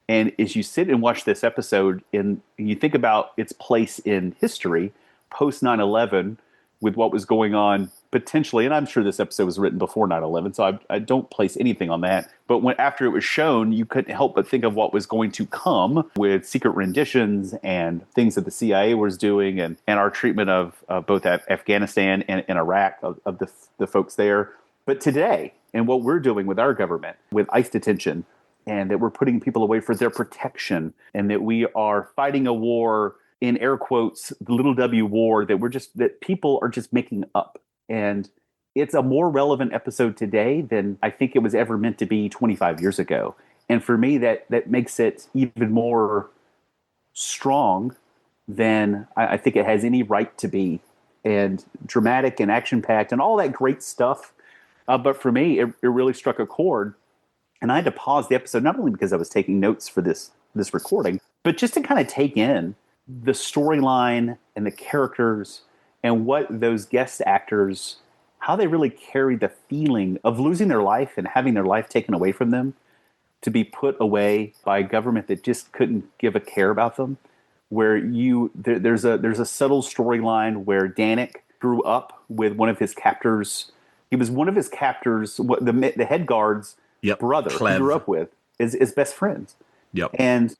And as you sit and watch this episode and you think about its place in history, post 9/11, with what was going on potentially, and I'm sure this episode was written before 9/11, so I don't place anything on that. But after it was shown, you couldn't help but think of what was going to come with secret renditions and things that the CIA was doing and our treatment of both Afghanistan and Iraq, of the folks there. But today, and what we're doing with our government, with ICE detention, and that we're putting people away for their protection, and that we are fighting a war, in air quotes, the little W war, that people are just making up. And it's a more relevant episode today than I think it was ever meant to be 25 years ago. And for me, that makes it even more strong than I think it has any right to be. And dramatic and action-packed and all that great stuff. But for me, it really struck a chord. And I had to pause the episode, not only because I was taking notes for this recording, but just to kind of take in the storyline and the characters and what those guest actors, how they really carried the feeling of losing their life and having their life taken away from them to be put away by a government that just couldn't give a care about them. Where there's a subtle storyline where Danik grew up with one of his captors. He was one of his captors, the head guard's brother he grew up with, is best friends. Yep. And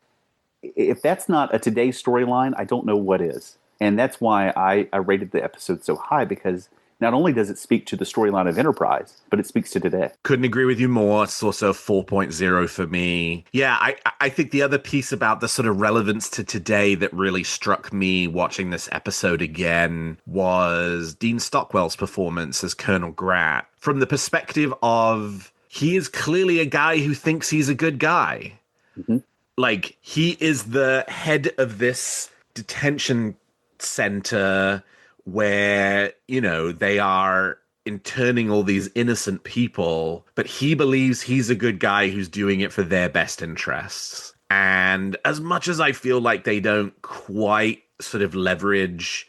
if that's not a today storyline, I don't know what is. And that's why I rated the episode so high, because not only does it speak to the storyline of Enterprise, but it speaks to today. Couldn't agree with you more. It's also 4.0 for me. Yeah, I think the other piece about the sort of relevance to today that really struck me watching this episode again was Dean Stockwell's performance as Colonel Grat. From the perspective of, he is clearly a guy who thinks he's a good guy. Mm-hmm. Like, he is the head of this detention center where, you know, they are interning all these innocent people, but he believes he's a good guy who's doing it for their best interests. And as much as I feel like they don't quite sort of leverage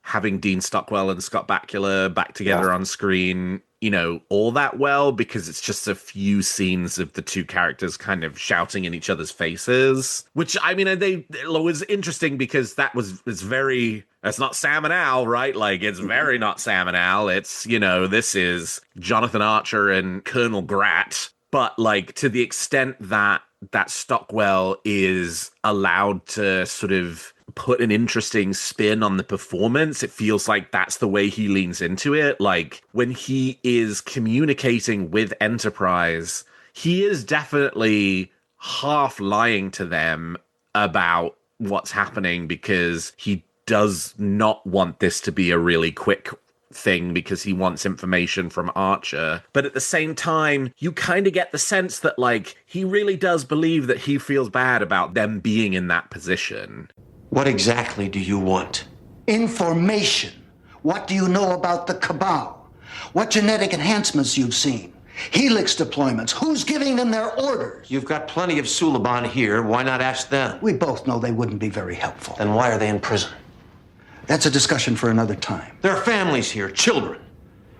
having Dean Stockwell and Scott Bakula back together on screen, you know, all that well, because it's just a few scenes of the two characters kind of shouting in each other's faces, which, I mean, it was interesting because it's not Sam and Al, right? Like, it's very not Sam and Al. It's, you know, this is Jonathan Archer and Colonel Grat. But, like, to the extent that Stockwell is allowed to sort of put an interesting spin on the performance, it feels like that's the way he leans into it. Like, when he is communicating with Enterprise, he is definitely half lying to them about what's happening, because he does not want this to be a really quick thing, because he wants information from Archer. But at the same time, you kind of get the sense that, like, he really does believe that he feels bad about them being in that position. What exactly do you want? Information. What do you know about the Cabal? What genetic enhancements you've seen? Helix deployments. Who's giving them their orders? You've got plenty of Suliban here. Why not ask them? We both know they wouldn't be very helpful. Then why are they in prison? That's a discussion for another time. There are families here, children.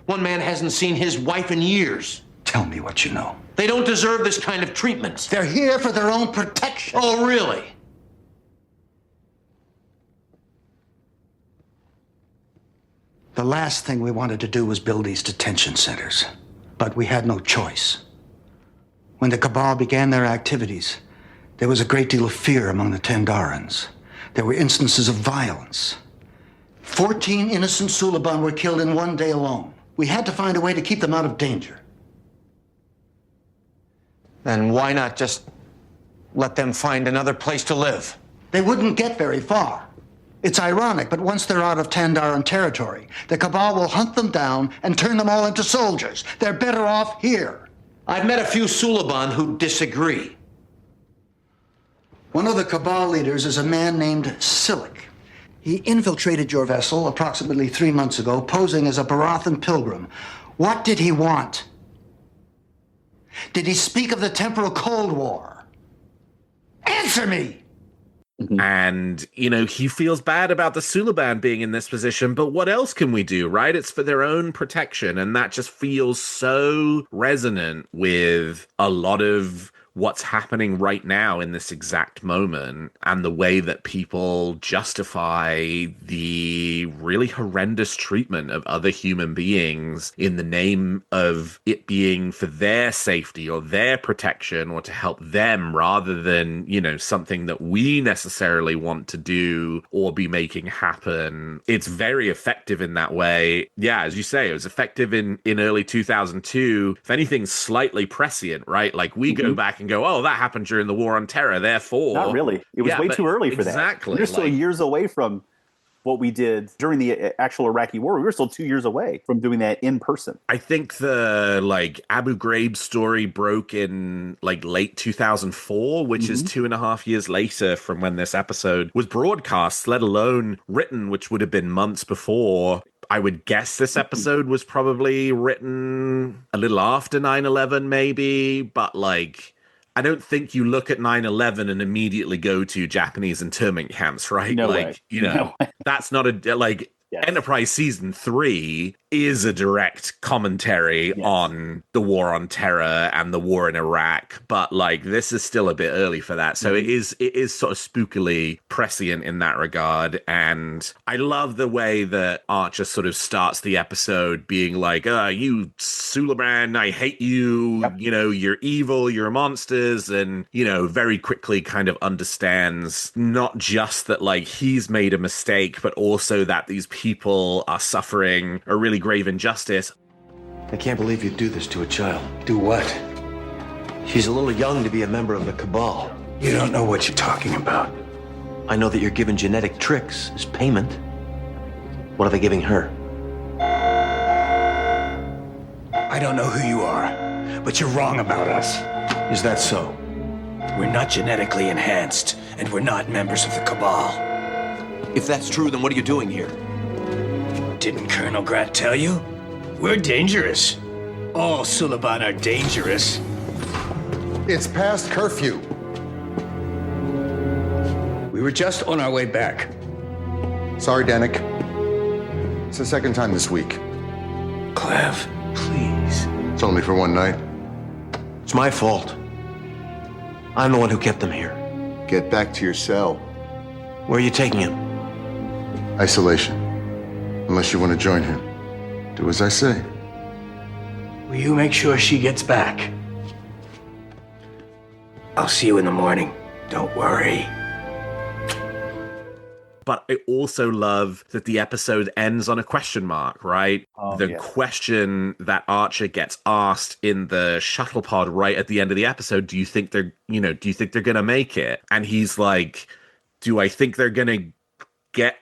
One man hasn't seen his wife in years. Tell me what you know. They don't deserve this kind of treatment. They're here for their own protection. Oh, really? The last thing we wanted to do was build these detention centers, but we had no choice. When the Cabal began their activities, there was a great deal of fear among the Tandarans. There were instances of violence. 14 innocent Suliban were killed in one day alone. We had to find a way to keep them out of danger. Then why not just let them find another place to live? They wouldn't get very far. It's ironic, but once they're out of Tandaran territory, the Cabal will hunt them down and turn them all into soldiers. They're better off here. I've met a few Suliban who disagree. One of the Cabal leaders is a man named Silic. He infiltrated your vessel approximately 3 months ago, posing as a Barathan pilgrim. What did he want? Did he speak of the temporal Cold War? Answer me! And, you know, he feels bad about the Suliban being in this position, but what else can we do, right? It's for their own protection, and that just feels so resonant with a lot of what's happening right now in this exact moment, and the way that people justify the really horrendous treatment of other human beings in the name of it being for their safety or their protection or to help them, rather than, you know, something that we necessarily want to do or be making happen. It's very effective in that way. Yeah, as you say, it was effective in early 2002. If anything, slightly prescient, right? Like, we go back and go, oh, that happened during the War on Terror, therefore... Not really. It was way too early for that. Exactly. We're still years away from what we did during the actual Iraqi war. We were still 2 years away from doing that in person. I think the, like, Abu Ghraib story broke in, like, late 2004, which is 2.5 years later from when this episode was broadcast, let alone written, which would have been months before. I would guess this episode was probably written a little after 9/11, maybe, but, like, I don't think you look at 9/11 and immediately go to Japanese internment camps, right? No like, way. You know, that's not a, like, Yes. Enterprise Season 3 is a direct commentary on the war on terror and the war in Iraq, but like this is still a bit early for that. So it is sort of spookily prescient in that regard. And I love the way that Archer sort of starts the episode being like, you Suliban, I hate you, you know, you're evil, you're monsters, and, you know, very quickly kind of understands not just that like he's made a mistake, but also that these people are suffering a really grave injustice. I can't believe you'd do this to a child. Do what? She's a little young to be a member of the Cabal. You don't know what you're talking about. I know that you're given genetic tricks as payment. What are they giving her? I don't know who you are, but you're wrong about us. Is that so? We're not genetically enhanced, and we're not members of the Cabal. If that's true, then what are you doing here? Didn't Colonel Grant tell you? We're dangerous. All Suliban are dangerous. It's past curfew. We were just on our way back. Sorry, Danik. It's the second time this week. Clev, please. It's only for one night. It's my fault. I'm the one who kept them here. Get back to your cell. Where are you taking him? Isolation. Unless you want to join him. Do as I say. Will you make sure she gets back? I'll see you in the morning. Don't worry. But I also love that the episode ends on a question mark, right? The question that Archer gets asked in the shuttle pod right at the end of the episode, do you think they're going to make it? And he's like, do I think they're going to get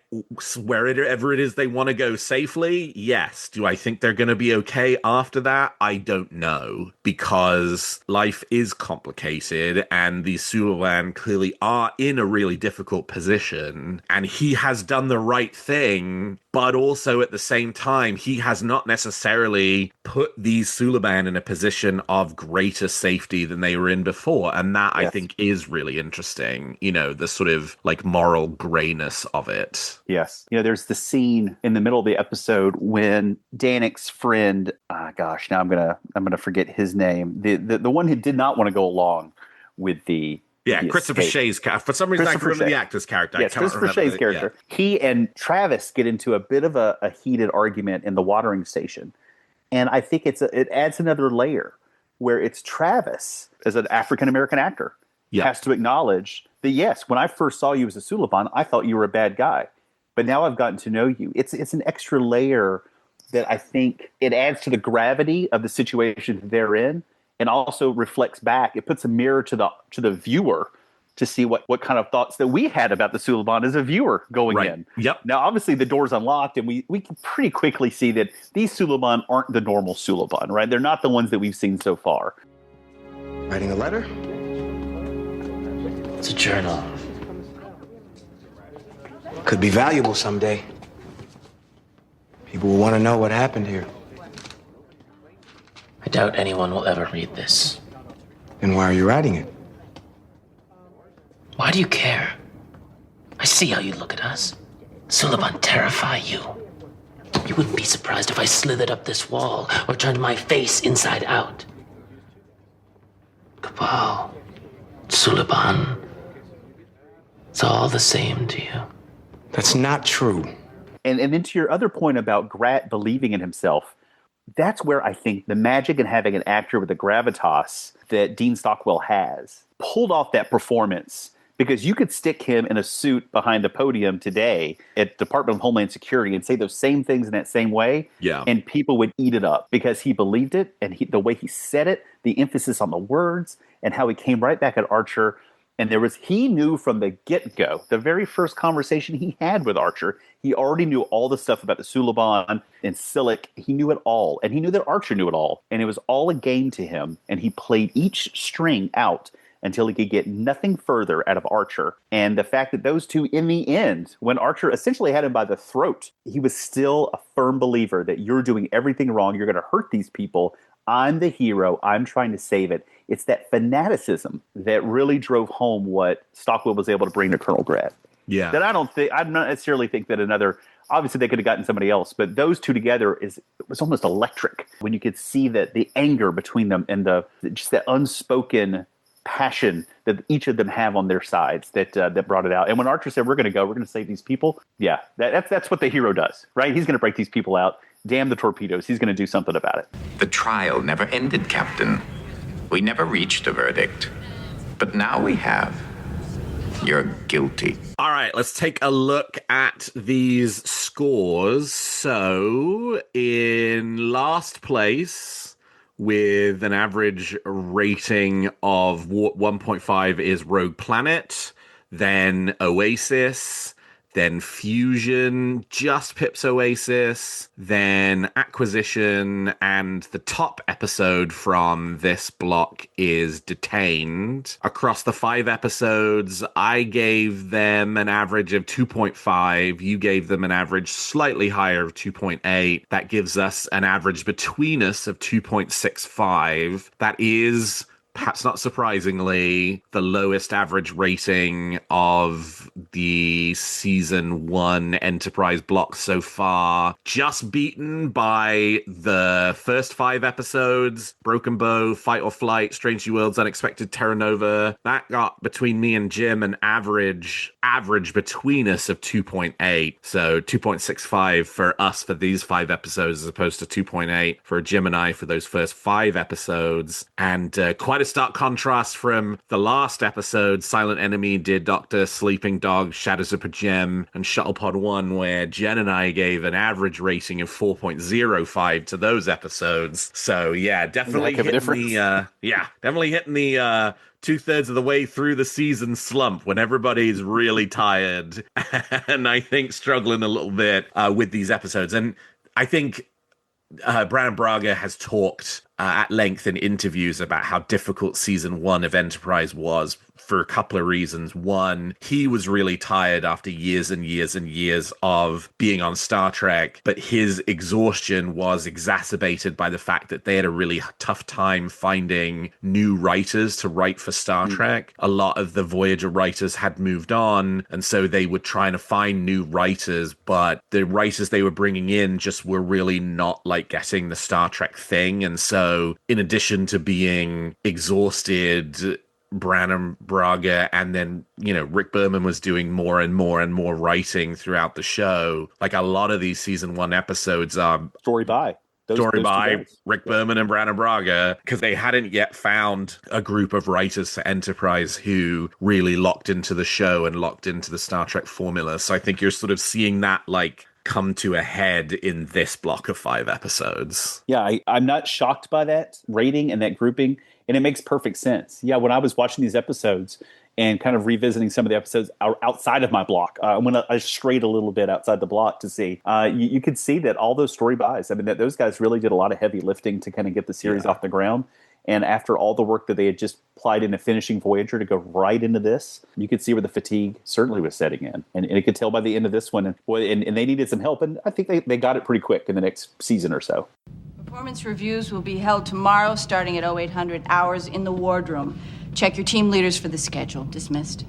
wherever it is they want to go safely? Yes. Do I think they're going to be okay after that? I don't know, because life is complicated and the Suliban clearly are in a really difficult position, and he has done the right thing, but also at the same time, he has not necessarily put these Suliban in a position of greater safety than they were in before. And that I think is really interesting, you know, the sort of like moral grayness of it. Yes. You know, there's the scene in the middle of the episode when Danik's friend, now I'm gonna forget his name. The one who did not want to go along with the Christopher Shea's character. For some reason, I remember the actor's character. Yes, Christopher Shea's character. Yeah. He and Travis get into a bit of a heated argument in the watering station, and I think it adds another layer where it's Travis as an African American actor has to acknowledge that yes, when I first saw you as a Suliban, I thought you were a bad guy. But now I've gotten to know you. It's an extra layer that I think it adds to the gravity of the situation they're in, and also reflects back. It puts a mirror to the viewer to see what kind of thoughts that we had about the Suliban as a viewer going in. Yep. Now, obviously, the door's unlocked, and we can pretty quickly see that these Suliban aren't the normal Suliban, right? They're not the ones that we've seen so far. Writing a letter? It's a journal. Could be valuable someday. People will want to know what happened here. I doubt anyone will ever read this. Then why are you writing it? Why do you care? I see how you look at us. Suliban terrify you. You wouldn't be surprised if I slithered up this wall or turned my face inside out. Cabal, Suliban, it's all the same to you. That's not true. And then to your other point about Grat believing in himself, that's where I think the magic in having an actor with the gravitas that Dean Stockwell has pulled off that performance. Because you could stick him in a suit behind the podium today at Department of Homeland Security and say those same things in that same way, and people would eat it up because he believed it, and the way he said it, the emphasis on the words, and how he came right back at Archer. And he knew from the get-go, the very first conversation he had with Archer, he already knew all the stuff about the Suliban and Silic. He knew it all. And he knew that Archer knew it all. And it was all a game to him. And he played each string out until he could get nothing further out of Archer. And the fact that those two, in the end, when Archer essentially had him by the throat, he was still a firm believer that you're doing everything wrong. You're going to hurt these people. I'm the hero. I'm trying to save it. It's that fanaticism that really drove home what Stockwell was able to bring to Colonel Grant. Yeah. That I don't necessarily think that another, obviously they could have gotten somebody else, but those two together it was almost electric when you could see that the anger between them and just that unspoken passion that each of them have on their sides that brought it out. And when Archer said, we're going to save these people. Yeah, that's what the hero does, right? He's going to break these people out. Damn the torpedoes. He's going to do something about it. The trial never ended, Captain. We never reached a verdict. But now we have. You're guilty. All right, let's take a look at these scores. So, in last place, with an average rating of 1.5 is Rogue Planet, then Oasis, then Fusion, just Pip's Oasis, then Acquisition, and the top episode from this block is Detained. Across the 5 episodes, I gave them an average of 2.5. You gave them an average slightly higher of 2.8. That gives us an average between us of 2.65. That is, perhaps not surprisingly, the lowest average rating of the season 1 Enterprise block so far. Just beaten by the first 5 episodes, Broken Bow, Fight or Flight, Strange New Worlds, Unexpected Terra Nova. That got, between me and Jim, an average between us of 2.8. So 2.65 for us for these 5 episodes as opposed to 2.8 for Jim and I for those first 5 episodes. And quite a stark contrast from the last episode. Silent Enemy did Doctor, Sleeping Dog, Shadows of Gem, and Shuttlepod 1, where Jen and I gave an average rating of 4.05 to those episodes. So yeah, definitely hitting the 2/3 of the way through the season slump when everybody's really tired and I think struggling a little bit with these episodes. And I think Brandon Braga has talked at length in interviews about how difficult season 1 of Enterprise was for a couple of reasons. One, he was really tired after years and years and years of being on Star Trek, but his exhaustion was exacerbated by the fact that they had a really tough time finding new writers to write for Star Trek. A lot of the Voyager writers had moved on, and so they were trying to find new writers, but the writers they were bringing in just were really not like getting the Star Trek thing. And so in addition to being exhausted, Brandon Braga and then, Rick Berman was doing more and more and more writing throughout the show. Like a lot of these season 1 episodes are story by Rick Berman and Brandon Braga, because they hadn't yet found a group of writers for Enterprise who really locked into the show and locked into the Star Trek formula. So I think you're sort of seeing that come to a head in this block of 5 episodes. Yeah, I'm not shocked by that rating and that grouping, and it makes perfect sense. Yeah, when I was watching these episodes and kind of revisiting some of the episodes outside of my block, when I strayed a little bit outside the block to see, you could see that all those story buys, that those guys really did a lot of heavy lifting to kind of get the series off the ground. And after all the work that they had just applied into finishing Voyager to go right into this, you could see where the fatigue certainly was setting in. And you could tell by the end of this one, and they needed some help. And I think they got it pretty quick in the next season or so. Performance reviews will be held tomorrow starting at 0800 hours in the wardroom. Check your team leaders for the schedule. Dismissed.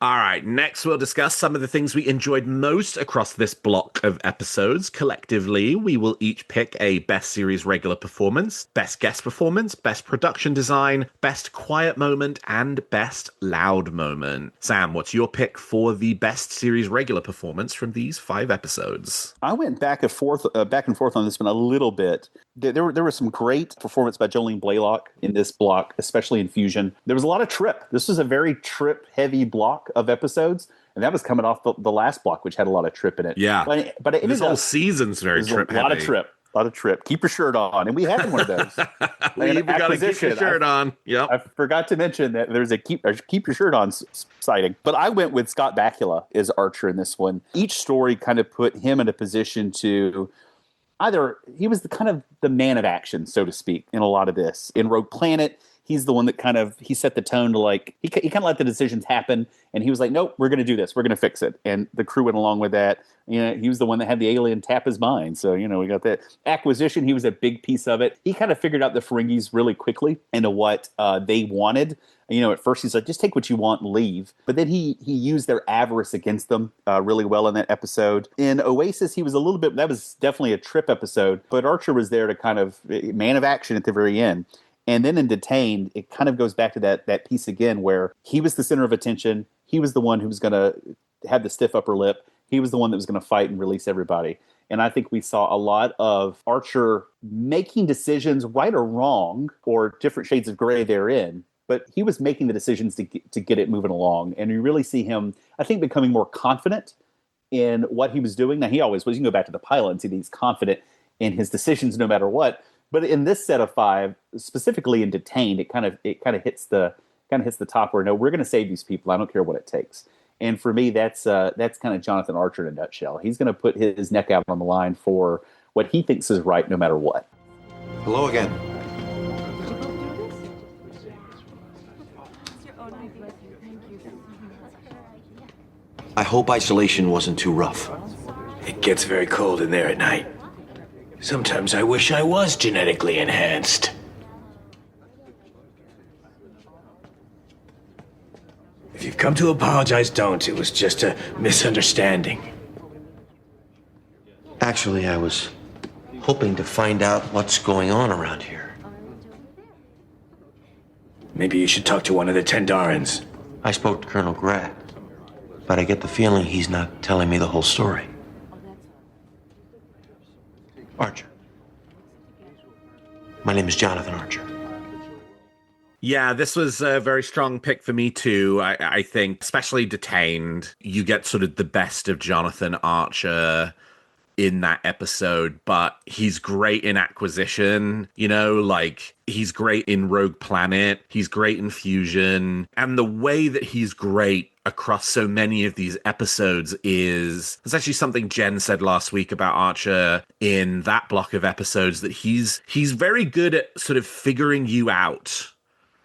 All right, next we'll discuss some of the things we enjoyed most across this block of episodes. Collectively, we will each pick a best series regular performance, best guest performance, best production design, best quiet moment, and best loud moment. Sam, what's your pick for the best series regular performance from these 5 episodes? I went back and forth on this one a little bit. There was some great performance by Jolene Blaylock in this block, especially in Fusion. There was a lot of Trip. This was a very Trip-heavy block of episodes, and that was coming off the last block, which had a lot of Trip in it. Yeah, but it this whole season's very Trip-heavy. A lot of Trip. Keep your shirt on, and we had one of those. We got to keep your shirt on. Yep. I forgot to mention that there's a keep your shirt on sighting. But I went with Scott Bakula as Archer in this one. Each story kind of put him in a position to either he was the man of action, so to speak, in a lot of this. In Rogue Planet, he's the one that he set the tone to like, he kind of let the decisions happen. And he was like, nope, we're going to do this. We're going to fix it. And the crew went along with that. He was the one that had the alien tap his mind. So, we got that acquisition. He was a big piece of it. He kind of figured out the Ferengis really quickly into what they wanted. At first he's like, just take what you want and leave. But then he used their avarice against them really well in that episode. In Oasis, he was that was definitely a trip episode. But Archer was there to kind of man of action at the very end. And then in Detained, it kind of goes back to that piece again where he was the center of attention. He was the one who was going to have the stiff upper lip. He was the one that was going to fight and release everybody. And I think we saw a lot of Archer making decisions, right or wrong, or different shades of gray therein. But he was making the decisions to get it moving along. And you really see him, I think, becoming more confident in what he was doing. Now, he always was. You can go back to the pilot and see that he's confident in his decisions no matter what. But in this set of 5, specifically in Detained, it kind of hits the top where, no, we're going to save these people. I don't care what it takes. And for me, that's kind of Jonathan Archer in a nutshell. He's going to put his neck out on the line for what he thinks is right, no matter what. Hello again. I hope isolation wasn't too rough. It gets very cold in there at night. Sometimes I wish I was genetically enhanced. If you've come to apologize, don't. It was just a misunderstanding. Actually, I was hoping to find out what's going on around here. Maybe you should talk to one of the Tendarans. I spoke to Colonel Gratt, but I get the feeling he's not telling me the whole story. Archer. My name is Jonathan Archer. Yeah, this was a very strong pick for me too. I think, especially Detained, you get sort of the best of Jonathan Archer in that episode, but he's great in Acquisition, he's great in Rogue Planet, he's great in Fusion, and the way that he's great across so many of these episodes is actually something Jen said last week about Archer in that block of episodes, that he's very good at sort of figuring you out.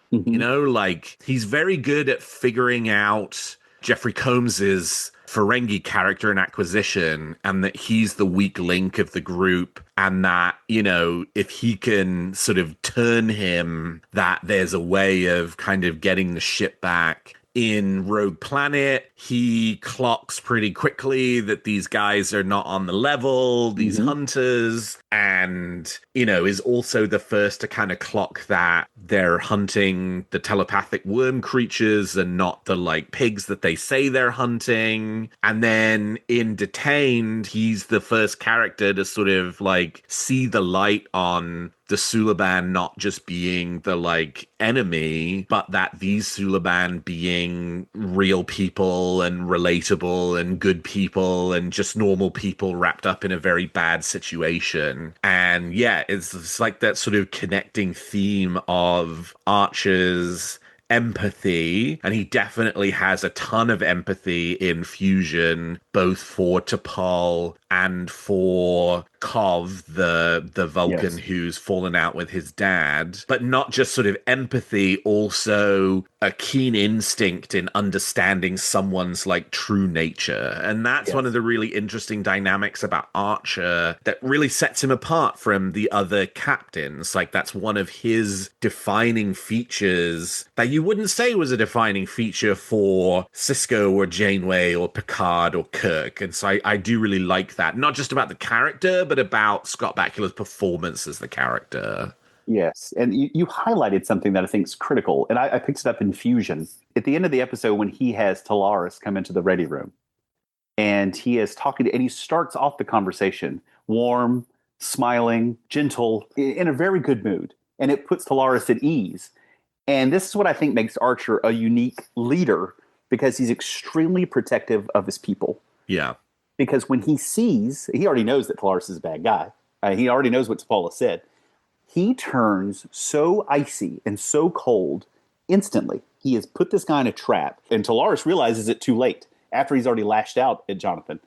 He's very good at figuring out Jeffrey Combs's Ferengi character in Acquisition, and that he's the weak link of the group, and that, if he can sort of turn him, that there's a way of kind of getting the ship back. In Rogue Planet, he clocks pretty quickly that these guys are not on the level, these hunters, and, is also the first to kind of clock that they're hunting the telepathic worm creatures and not the, pigs that they say they're hunting. And then in Detained, he's the first character to sort of, see the light on the Suliban not just being the enemy, but that these Suliban being real people and relatable and good people and just normal people wrapped up in a very bad situation. And yeah, it's like that sort of connecting theme of Archer's empathy, and he definitely has a ton of empathy in Fusion, both for T'Pol and for Kov, the Vulcan who's fallen out with his dad, but not just sort of empathy, also a keen instinct in understanding someone's true nature. And that's one of the really interesting dynamics about Archer that really sets him apart from the other captains. That's one of his defining features that you wouldn't say was a defining feature for Sisko or Janeway or Picard or Kirk. And so I do really like that, not just about the character, but about Scott Bakula's performance as the character. Yes, and you highlighted something that I think is critical, and I picked it up in Fusion. At the end of the episode, when he has Talaris come into the ready room, and he is talking and he starts off the conversation warm, smiling, gentle, in a very good mood, and it puts Talaris at ease. And this is what I think makes Archer a unique leader, because he's extremely protective of his people. Yeah. Because when he already knows that Talaris is a bad guy. He already knows what T'Pol said. He turns so icy and so cold instantly. He has put this guy in a trap, and Talaris realizes it too late, after he's already lashed out at Jonathan.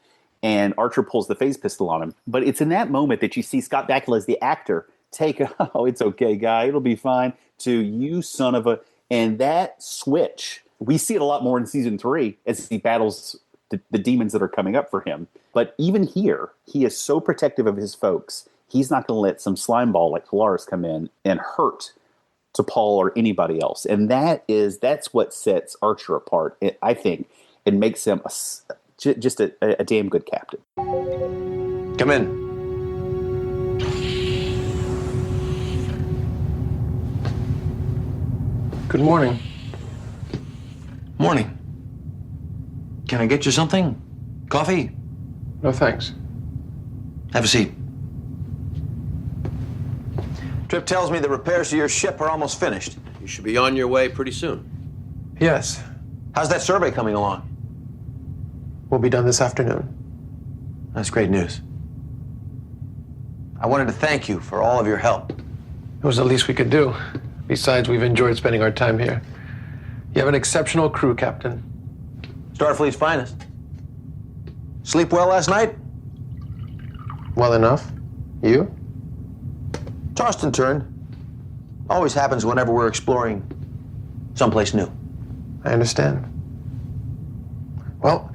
And Archer pulls the phase pistol on him. But it's in that moment that you see Scott Bakula as the actor take oh, it's okay, guy, it'll be fine, to you son of a, and that switch, we see it a lot more in season 3 as he battles the demons that are coming up for him. But even here, he is so protective of his folks. He's not going to let some slime ball like Polaris come in and hurt to Paul or anybody else. And that's what sets Archer apart, I think, and makes him just a damn good captain. Come in. Good morning. Morning. Can I get you something? Coffee? No, thanks. Have a seat. Trip tells me the repairs to your ship are almost finished. You should be on your way pretty soon. Yes. How's that survey coming along? We'll be done this afternoon. That's great news. I wanted to thank you for all of your help. It was the least we could do. Besides, we've enjoyed spending our time here. You have an exceptional crew, Captain. Starfleet's finest. Sleep well last night? Well enough. You? Tossed and turned. Always happens whenever we're exploring someplace new. I understand. Well,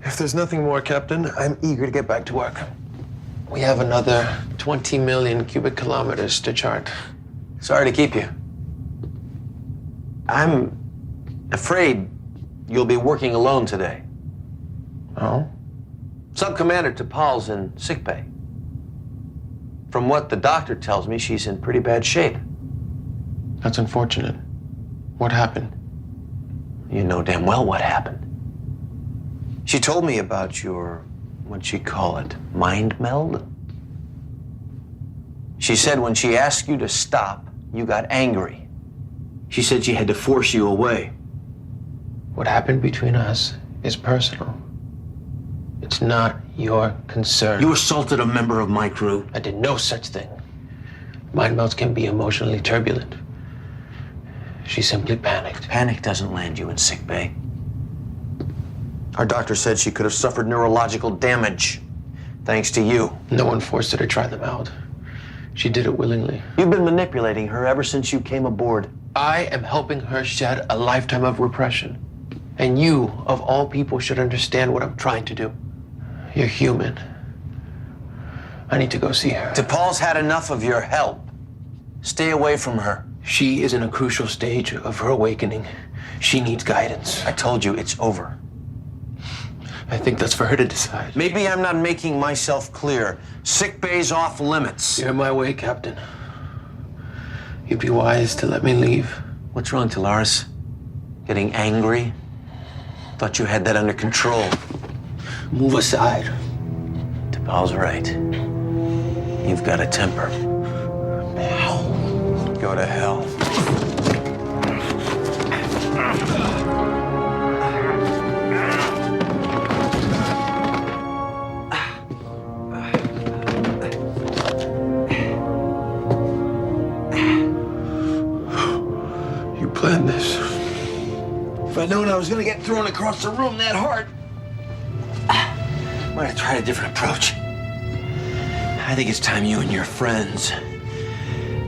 if there's nothing more, Captain, I'm eager to get back to work. We have another 20 million cubic kilometers to chart. Sorry to keep you. I'm afraid you'll be working alone today. Oh? Sub-Commander T'Pol's in sickbay. From what the doctor tells me, she's in pretty bad shape. That's unfortunate. What happened? You know damn well what happened. She told me about your, what'd she call it, mind meld? She said when she asked you to stop, you got angry. She said she had to force you away. What happened between us is personal. It's not your concern. You assaulted a member of my crew. I did no such thing. Mind melds can be emotionally turbulent. She simply panicked. Panic doesn't land you in sickbay. Our doctor said she could have suffered neurological damage, thanks to you. No one forced her to try them out. She did it willingly. You've been manipulating her ever since you came aboard. I am helping her shed a lifetime of repression. And you, of all people, should understand what I'm trying to do. You're human. I need to go see her. T'Pol's had enough of your help. Stay away from her. She is in a crucial stage of her awakening. She needs guidance. I told you it's over. I think that's for her to decide. Maybe I'm not making myself clear. Sick bay's off limits. You're my way, Captain. You'd be wise to let me leave. What's wrong, Polaris? Getting angry? Thought you had that under control. Move aside. T'Pol's right. You've got a temper. Go to hell. You planned this. If I'd known I was gonna get thrown across the room that hard, might have tried a different approach. I think it's time you and your friends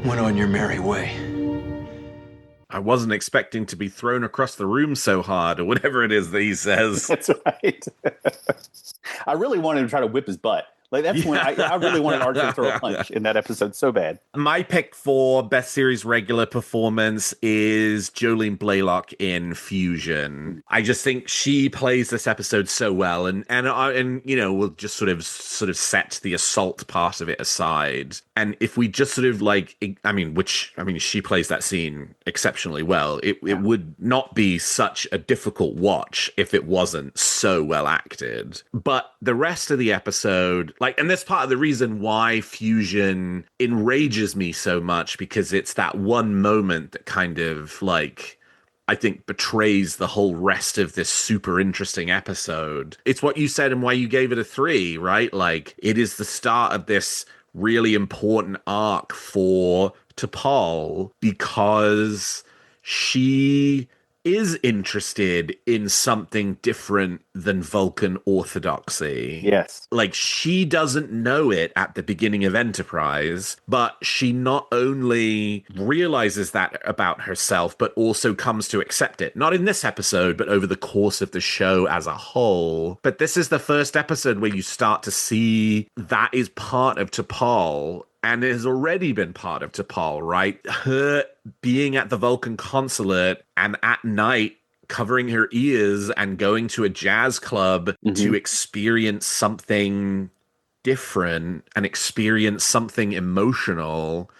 went on your merry way. I wasn't expecting to be thrown across the room so hard, or whatever it is that he says. That's right. I really wanted to try to whip his butt. Like, that's when I really wanted Archer to throw a punch in that episode so bad. My pick for Best Series Regular Performance is Jolene Blaylock in Fusion. I just think she plays this episode so well, and you know, we'll just sort of set the assault part of it aside. And if we just sort of she plays that scene exceptionally well. It would not be such a difficult watch if it wasn't so well acted. But the rest of the episode, and that's part of the reason why Fusion enrages me so much, because it's that one moment that kind of I think betrays the whole rest of this super interesting episode. It's what you said and why you gave it a 3, right? It is the start of this really important arc for T'Pol, because she is interested in something different than Vulcan orthodoxy. Yes. Like, she doesn't know it at the beginning of Enterprise, but she not only realizes that about herself, but also comes to accept it. Not in this episode, but over the course of the show as a whole. But this is the first episode where you start to see that is part of T'Pol, and it has already been part of T'Pol, right? Her being at the Vulcan consulate and at night covering her ears and going to a jazz club to experience something different and experience something emotional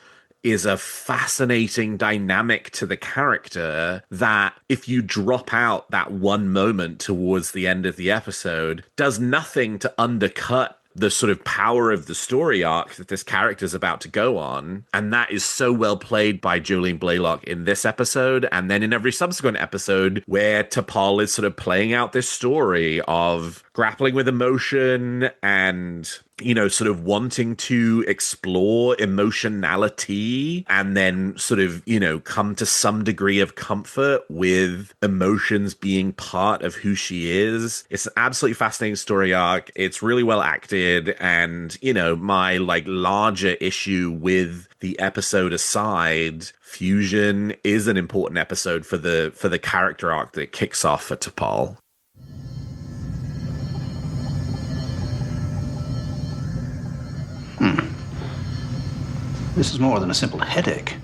is a fascinating dynamic to the character that, if you drop out that one moment towards the end of the episode, does nothing to undercut the sort of power of the story arc that this character is about to go on. And that is so well played by Jolene Blalock in this episode, and then in every subsequent episode where T'Pol is sort of playing out this story of grappling with emotion and, you know, sort of wanting to explore emotionality and then sort of, you know, come to some degree of comfort with emotions being part of who she is. It's an absolutely fascinating story arc. It's really well acted. And, you know, my like larger issue with the episode aside, Fusion is an important episode for the character arc that kicks off for T'Pol. This is more than a simple headache.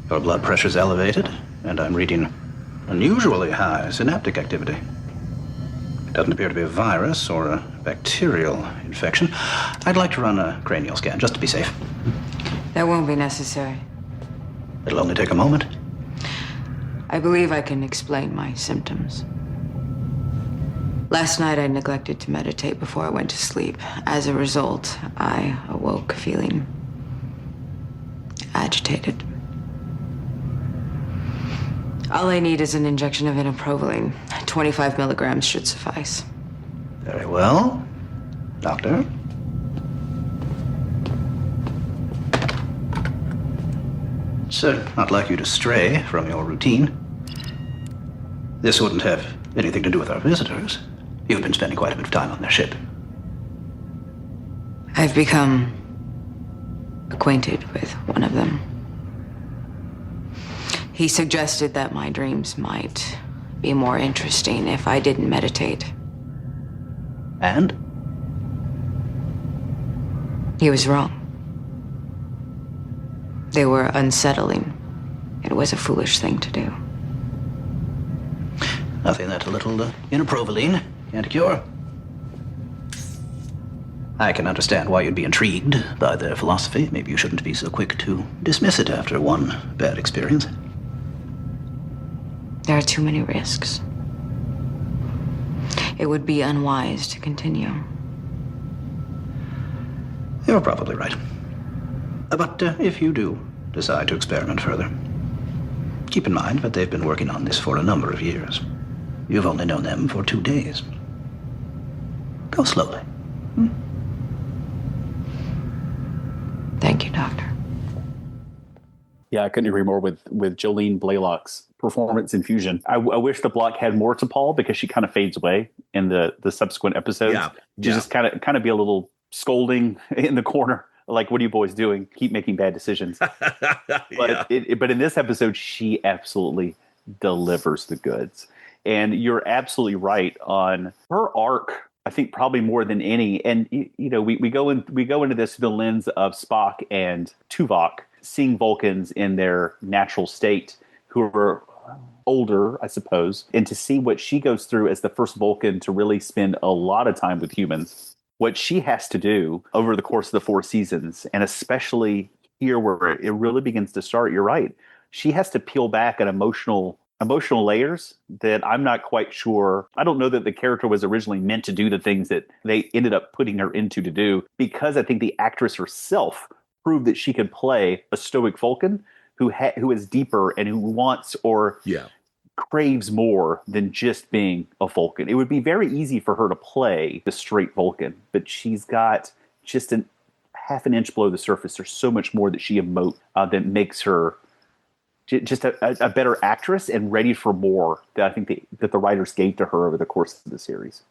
Your blood pressure's elevated, and I'm reading unusually high synaptic activity. It doesn't appear to be a virus or a bacterial infection. I'd like to run a cranial scan, just to be safe. That won't be necessary. It'll only take a moment. I believe I can explain my symptoms. Last night I neglected to meditate before I went to sleep. As a result, I awoke feeling agitated. All I need is an injection of inoprovaline. 25 milligrams should suffice. Very well. Doctor? It's not like you to stray from your routine. This wouldn't have anything to do with our visitors. You've been spending quite a bit of time on their ship. I've become acquainted with one of them. He suggested that my dreams might be more interesting if I didn't meditate. And? He was wrong. They were unsettling. It was a foolish thing to do. Nothing that a little inoprovaline can't cure. I can understand why you'd be intrigued by their philosophy. Maybe you shouldn't be so quick to dismiss it after one bad experience. There are too many risks. It would be unwise to continue. You're probably right. But if you do decide to experiment further, keep in mind that they've been working on this for a number of years. You've only known them for 2 days. Go slowly. Thank you, Doctor. Yeah, I couldn't agree more with Jolene Blalock's performance in Fusion. I wish the block had more to Paul, because she kind of fades away in the subsequent episodes. Yeah. Just kind of be a little scolding in the corner. Like, what are you boys doing? Keep making bad decisions. But but in this episode, she absolutely delivers the goods. And you're absolutely right on her arc. I think probably more than any. And you know, we go into this through the lens of Spock and Tuvok, seeing Vulcans in their natural state, who are older, I suppose, and to see what she goes through as the first Vulcan to really spend a lot of time with humans, what she has to do over the course of the 4 seasons, and especially here where it really begins to start. You're right. She has to peel back an emotional layers that I'm not quite sure. I don't know that the character was originally meant to do the things that they ended up putting her into to do, because I think the actress herself proved that she could play a stoic Vulcan who is deeper and who wants or craves more than just being a Vulcan. It would be very easy for her to play the straight Vulcan, but she's got just half an inch below the surface. There's so much more that she emotes that makes her just a better actress and ready for more that I think that the writers gave to her over the course of the series.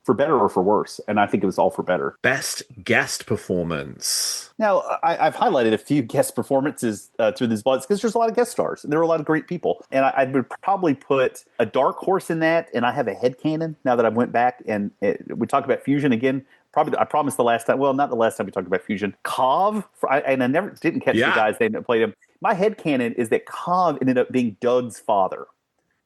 For better or for worse. And I think it was all for better. Best guest performance. Now, I've highlighted a few guest performances through these blogs because there's a lot of guest stars. And there were a lot of great people. And I would probably put a dark horse in that. And I have a headcanon now that I went back and we talk about Fusion again. Probably, I promised the last time. Well, not the last time we talked about Fusion. Kov, and I never didn't catch the guy's name that played him. My headcanon is that Kov ended up being Doug's father.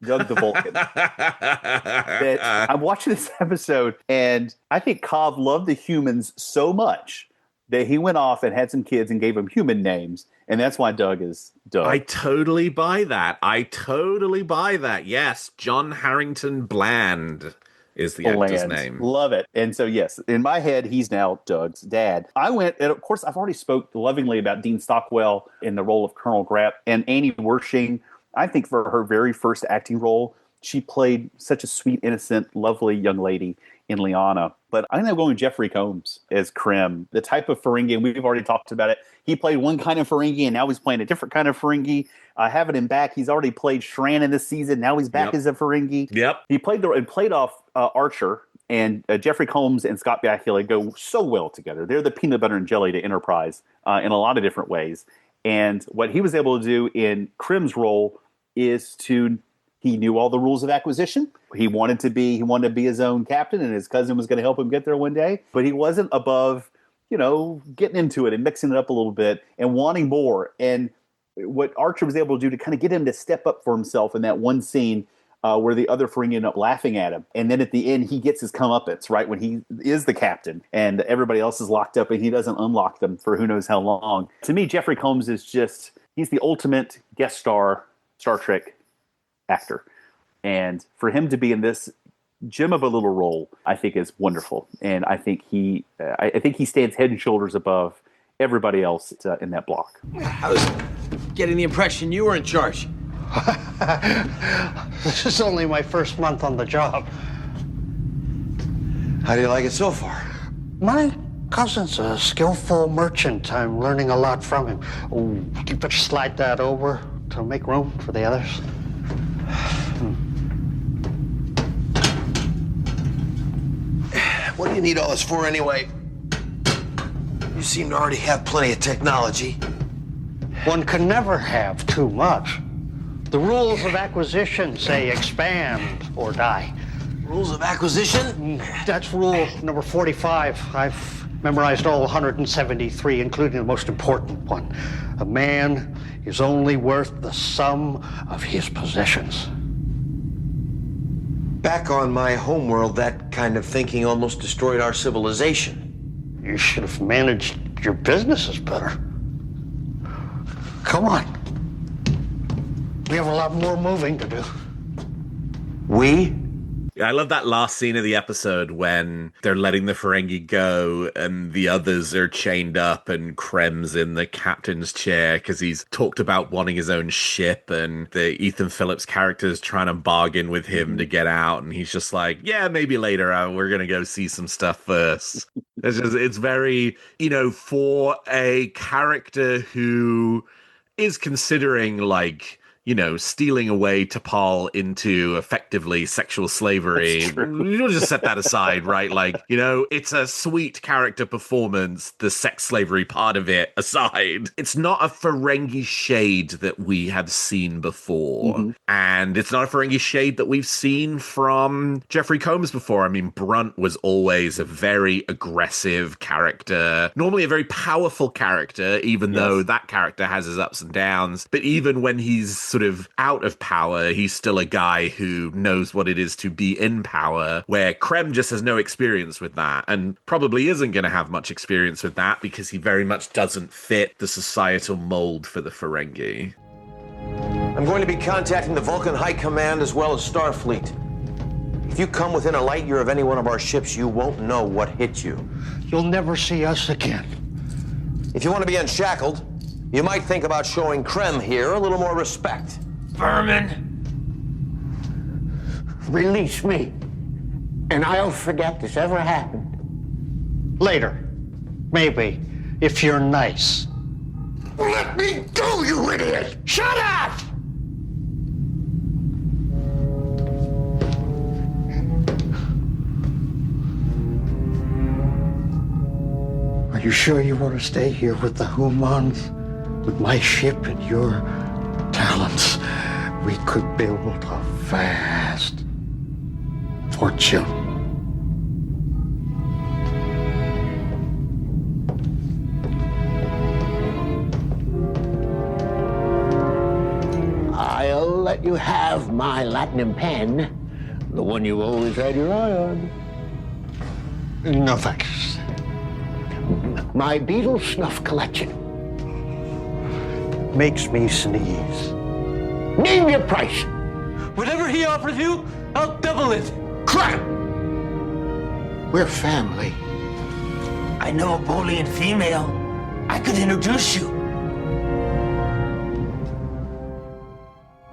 Doug the Vulcan. That I'm watching this episode, and I think Kov loved the humans so much that he went off and had some kids and gave them human names, and that's why Doug is Doug. I totally buy that. Yes, John Harrington Bland is the actor's name. Love it. And so, yes, in my head, he's now Doug's dad. I went, and of course, I've already spoke lovingly about Dean Stockwell in the role of Colonel Grapp, and Annie Wershing. I think for her very first acting role, she played such a sweet, innocent, lovely young lady in Liana. But I ended up going Jeffrey Combs as Krem, the type of Ferengi, and we've already talked about it. He played one kind of Ferengi, and now he's playing a different kind of Ferengi. Having him back, he's already played Shran in this season. Now he's back as a Ferengi. Yep. He played off Archer, and Jeffrey Combs and Scott Bakula go so well together. They're the peanut butter and jelly to Enterprise in a lot of different ways. And what he was able to do in Krem's role is he knew all the rules of acquisition. He wanted to be his own captain, and his cousin was going to help him get there one day. But he wasn't above, getting into it and mixing it up a little bit and wanting more. And what Archer was able to do to kind of get him to step up for himself in that one scene where the other Ferengi end up laughing at him. And then at the end, he gets his comeuppance, right, when he is the captain and everybody else is locked up and he doesn't unlock them for who knows how long. To me, Jeffrey Combs is he's the ultimate guest star Star Trek actor. And for him to be in this gem of a little role, I think is wonderful. And I think he stands head and shoulders above everybody else in that block. I was getting the impression you were in charge. This is only my first month on the job. How do you like it so far? My cousin's a skillful merchant. I'm learning a lot from him. Oh, you better slide that over to make room for the others. What do you need all this for anyway? You seem to already have plenty of technology. One can never have too much. The rules of acquisition say expand or die. Rules of acquisition? That's rule number 45. I've memorized all 173, including the most important one. A man is only worth the sum of his possessions. Back on my homeworld, that kind of thinking almost destroyed our civilization. You should have managed your businesses better. Come on. We have a lot more moving to do. We? I love that last scene of the episode when they're letting the Ferengi go and the others are chained up and Krem's in the captain's chair because he's talked about wanting his own ship, and the Ethan Phillips character is trying to bargain with him to get out, and he's just like, yeah, maybe later, we're going to go see some stuff first. It's very, for a character who is considering stealing away T'Pol into effectively sexual slavery. You'll just set that aside, right? It's a sweet character performance, the sex slavery part of it aside. It's not a Ferengi shade that we have seen before. Mm-hmm. And it's not a Ferengi shade that we've seen from Jeffrey Combs before. I mean, Brunt was always a very aggressive character, normally a very powerful character, even though that character has his ups and downs. But even when he's sort of out of power, he's still a guy who knows what it is to be in power, where Krem just has no experience with that and probably isn't going to have much experience with that because he very much doesn't fit the societal mold for the Ferengi. I'm going to be contacting the Vulcan High Command as well as Starfleet. If you come within a light year of any one of our ships, you won't know what hit you. You'll never see us again. If you want to be unshackled, you might think about showing Krem here a little more respect. Vermin! Release me, and I'll forget this ever happened. Later. Maybe, if you're nice. Let me go, you idiot! Shut up! Are you sure you want to stay here with the humans? With my ship and your talents, we could build a vast fortune. I'll let you have my Latinum pen, the one you always had your eye on. No thanks. My beetle snuff collection. Makes me sneeze. Name your price. Whatever he offers you, I'll double it. Crap! We're family. I know a Bolian female. I could introduce you.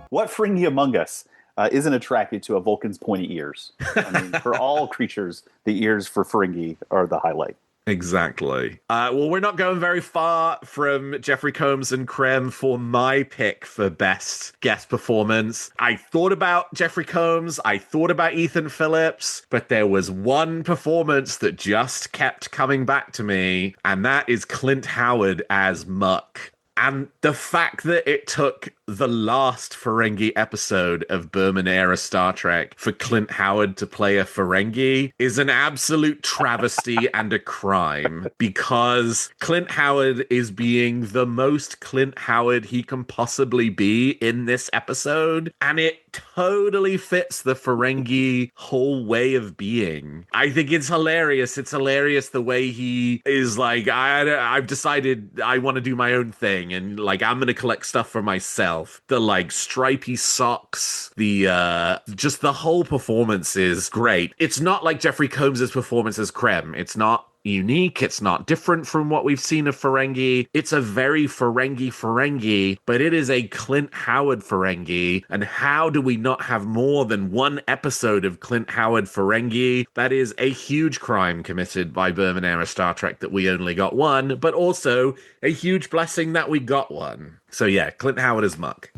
What Ferengi among us isn't attracted to a Vulcan's pointy ears? I mean, for all creatures, the ears for Ferengi are the highlight. Exactly. Well, we're not going very far from Jeffrey Combs and Krem for my pick for best guest performance. I thought about Jeffrey Combs, I thought about Ethan Phillips, but there was one performance that just kept coming back to me, and that is Clint Howard as Muck. And the fact that it took the last Ferengi episode of Berman era Star Trek for Clint Howard to play a Ferengi is an absolute travesty and a crime, because Clint Howard is being the most Clint Howard he can possibly be in this episode, and it totally fits the Ferengi whole way of being. I think it's hilarious. It's hilarious the way he is like, I've decided I want to do my own thing, and like I'm gonna collect stuff for myself. The like stripy socks, the just the whole performance is great. It's not like Jeffrey Combs' performance as Krem. It's not unique. It's not different from what we've seen of Ferengi. It's a very Ferengi, but it is a Clint Howard Ferengi. And how do we not have more than one episode of Clint Howard Ferengi? That is a huge crime committed by Berman era Star Trek that we only got one, but also a huge blessing that we got one. So yeah, Clint Howard is Muck.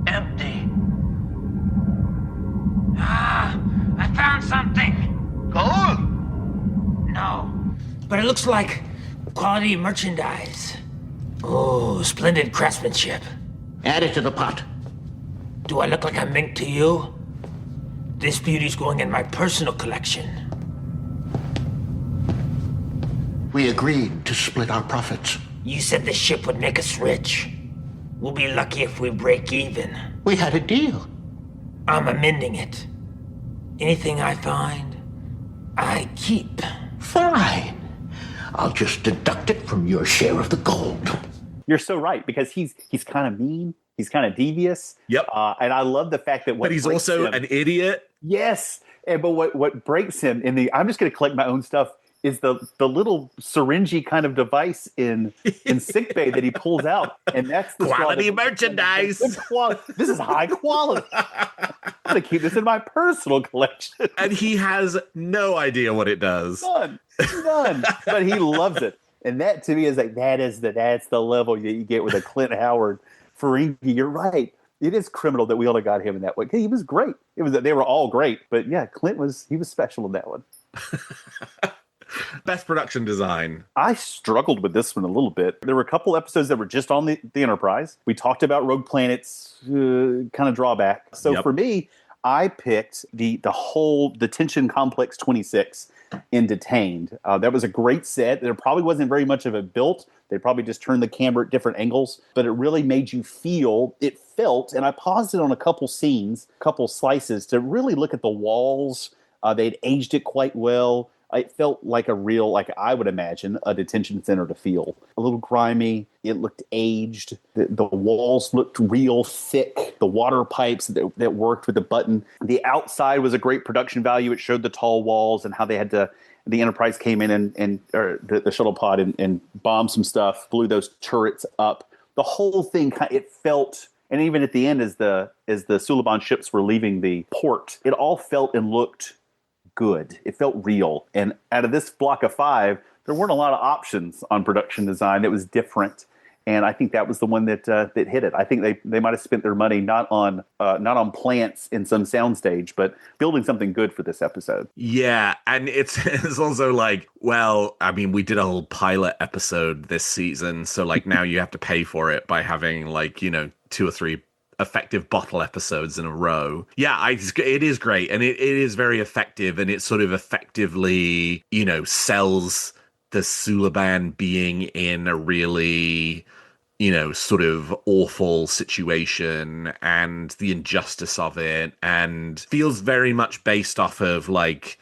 Empty. I found something. Gold? No. But it looks like quality merchandise. Oh, splendid craftsmanship. Add it to the pot. Do I look like a mink to you? This beauty's going in my personal collection. We agreed to split our profits. You said the ship would make us rich. We'll be lucky if we break even. We had a deal. I'm amending it. Anything I find, I keep. Fine. I'll just deduct it from your share of the gold. You're so right, because he's kind of mean. He's kind of devious. Yep. And I love the fact that but he's also an idiot. Yes. But what breaks him I'm just going to collect my own stuff is the little syringy kind of device in sickbay that he pulls out, and that's the quality merchandise. This is high quality. I'm gonna keep this in my personal collection. And he has no idea what it does. None. But he loves it, and that to me is like that's the level that you get with a Clint Howard Ferengi. You're right. It is criminal that we only got him in that way. He was great. They were all great, but yeah, Clint was special in that one. Best production design. I struggled with this one a little bit. There were a couple episodes that were just on the Enterprise. We talked about Rogue Planet's kind of drawback. So for me, I picked the whole Detention Complex 26 in Detained. That was a great set. There probably wasn't very much of it built. They probably just turned the camera at different angles, but it really made you felt, and I paused it on a couple scenes, couple slices to really look at the walls. They'd aged it quite well. It felt like a real, like I would imagine, a detention center to feel. A little grimy. It looked aged. The walls looked real thick. The water pipes that worked with the button. The outside was a great production value. It showed the tall walls and how they had to. The Enterprise came in or the shuttle pod and bombed some stuff, blew those turrets up. The whole thing, it felt. And even at the end, as the Suliban ships were leaving the port, it all felt and looked good. It felt real. And out of this block of 5, there weren't a lot of options on production design that was different. And I think that was the one that hit it. I think they might have spent their money not on plants in some soundstage, but building something good for this episode. Yeah, and it's also like, well, I mean, we did a whole pilot episode this season, so like now you have to pay for it by having like, 2 or 3 effective bottle episodes in a row. Yeah, it is great, and it is very effective, and it sort of effectively, sells the Suliban being in a really sort of awful situation and the injustice of it, and feels very much based off of like,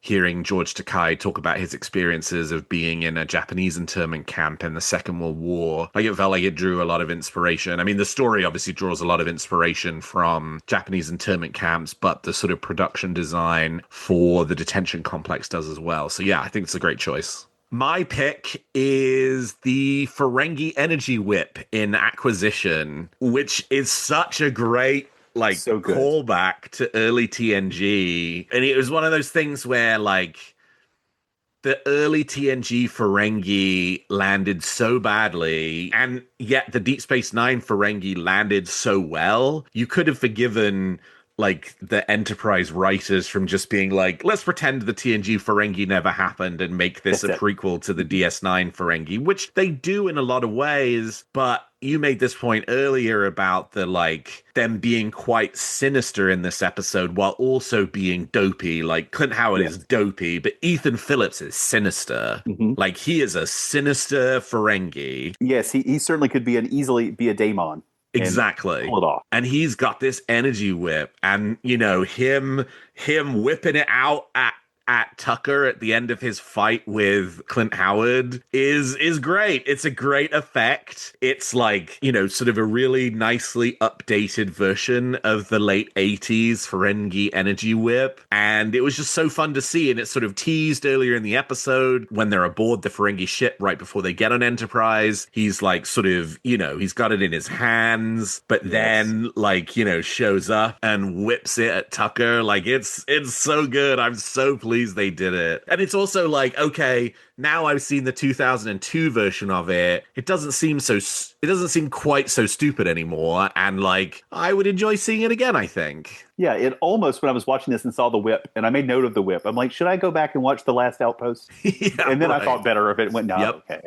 hearing George Takei talk about his experiences of being in a Japanese internment camp in the Second World War. Like, it felt like it drew a lot of inspiration. I mean, the story obviously draws a lot of inspiration from Japanese internment camps, but the sort of production design for the detention complex does as well. So yeah, I think it's a great choice. My pick is the Ferengi energy whip in Acquisition, which is such a great callback to early TNG. And it was one of those things where like the early TNG Ferengi landed so badly, and yet the Deep Space Nine Ferengi landed so well. You could have forgiven like the Enterprise writers from just being like, let's pretend the TNG Ferengi never happened and make this a prequel to the DS9 Ferengi, which they do in a lot of ways. But you made this point earlier about the like them being quite sinister in this episode while also being dopey. Like Clint Howard is dopey, but Ethan Phillips is sinister. Like he is a sinister Ferengi. Yes, he certainly could easily be a daemon. Exactly. Pull it off. And he's got this energy whip, and him whipping it out at Tucker at the end of his fight with Clint Howard is great. It's a great effect. It's like, sort of a really nicely updated version of the late 80s Ferengi energy whip. And it was just so fun to see. And it's sort of teased earlier in the episode when they're aboard the Ferengi ship right before they get on Enterprise. He's like sort of, he's got it in his hands, but then like, shows up and whips it at Tucker. Like it's so good. I'm so pleased they did it. And it's also like, okay, now I've seen the 2002 version of it. It doesn't seem quite so stupid anymore. And like, I would enjoy seeing it again, I think. Yeah, it almost, when I was watching this and saw the whip, and I made note of the whip, I'm like, should I go back and watch The Last Outpost? And then I thought better of it and went, no, okay.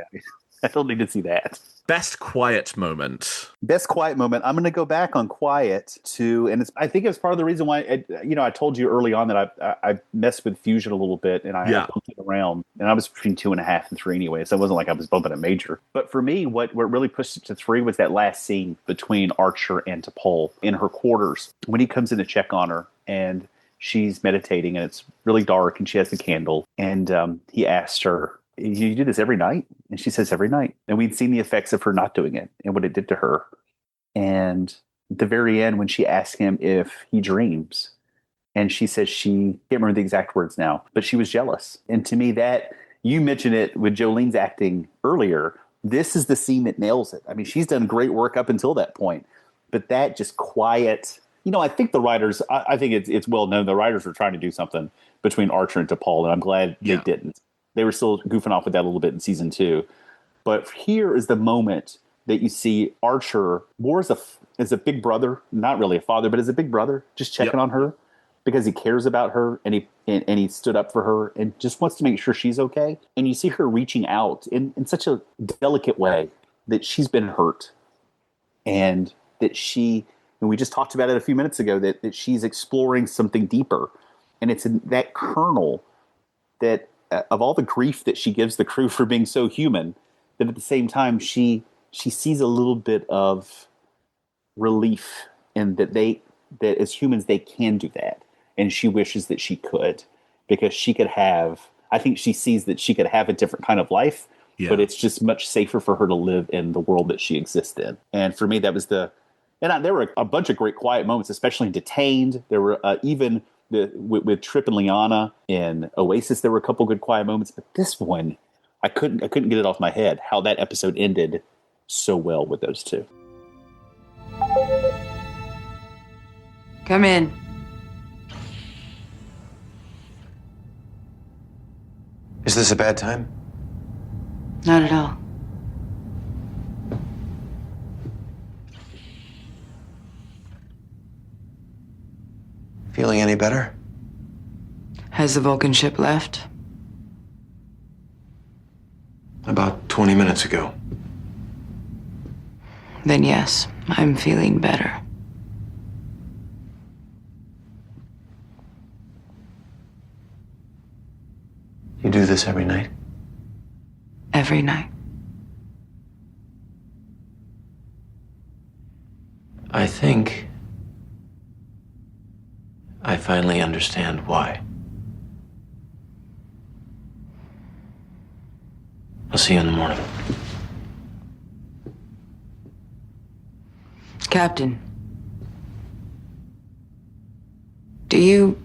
I don't need to see that. Best quiet moment. Best quiet moment. I'm going to go back on quiet to, and I think it's part of the reason why, I told you early on that I messed with Fusion a little bit, and I bumped it around, and I was between 2.5 and 3 anyway, so it wasn't like I was bumping a major. But for me, what really pushed it to 3 was that last scene between Archer and T'Pol in her quarters when he comes in to check on her, and she's meditating, and it's really dark, and she has the candle, and he asked her, you do this every night? And she says every night. And we'd seen the effects of her not doing it and what it did to her. And at the very end, when she asked him if he dreams, and she says she can't remember the exact words now, but she was jealous. And to me, that, you mentioned it with Jolene's acting earlier, this is the scene that nails it. I mean, she's done great work up until that point, but that just quiet, I think the writers, I think it's well known, the writers were trying to do something between Archer and T'Pol, and I'm glad they didn't. They were still goofing off with that a little bit in season 2. But here is the moment that you see Archer more as a big brother, not really a father, but as a big brother, just checking on her because he cares about her, and he stood up for her and just wants to make sure she's okay. And you see her reaching out in such a delicate way that she's been hurt, and that and we just talked about it a few minutes ago, that she's exploring something deeper. And it's in that kernel that, of all the grief that she gives the crew for being so human, that at the same time she sees a little bit of relief in that as humans they can do that, and she wishes that she could, because she could have. I think she sees that she could have a different kind of life, but it's just much safer for her to live in the world that she exists in. And for me, that was there were a bunch of great quiet moments, especially in Detained. There were even. With Trip and Liana in Oasis, there were a couple good quiet moments, but this one, I couldn't get it off my head how that episode ended so well with those two. Come in. Is this a bad time? Not at all. Feeling any better? Has the Vulcan ship left? About 20 minutes ago. Then yes, I'm feeling better. You do this every night? Every night. I think I finally understand why. I'll see you in the morning. Captain, do you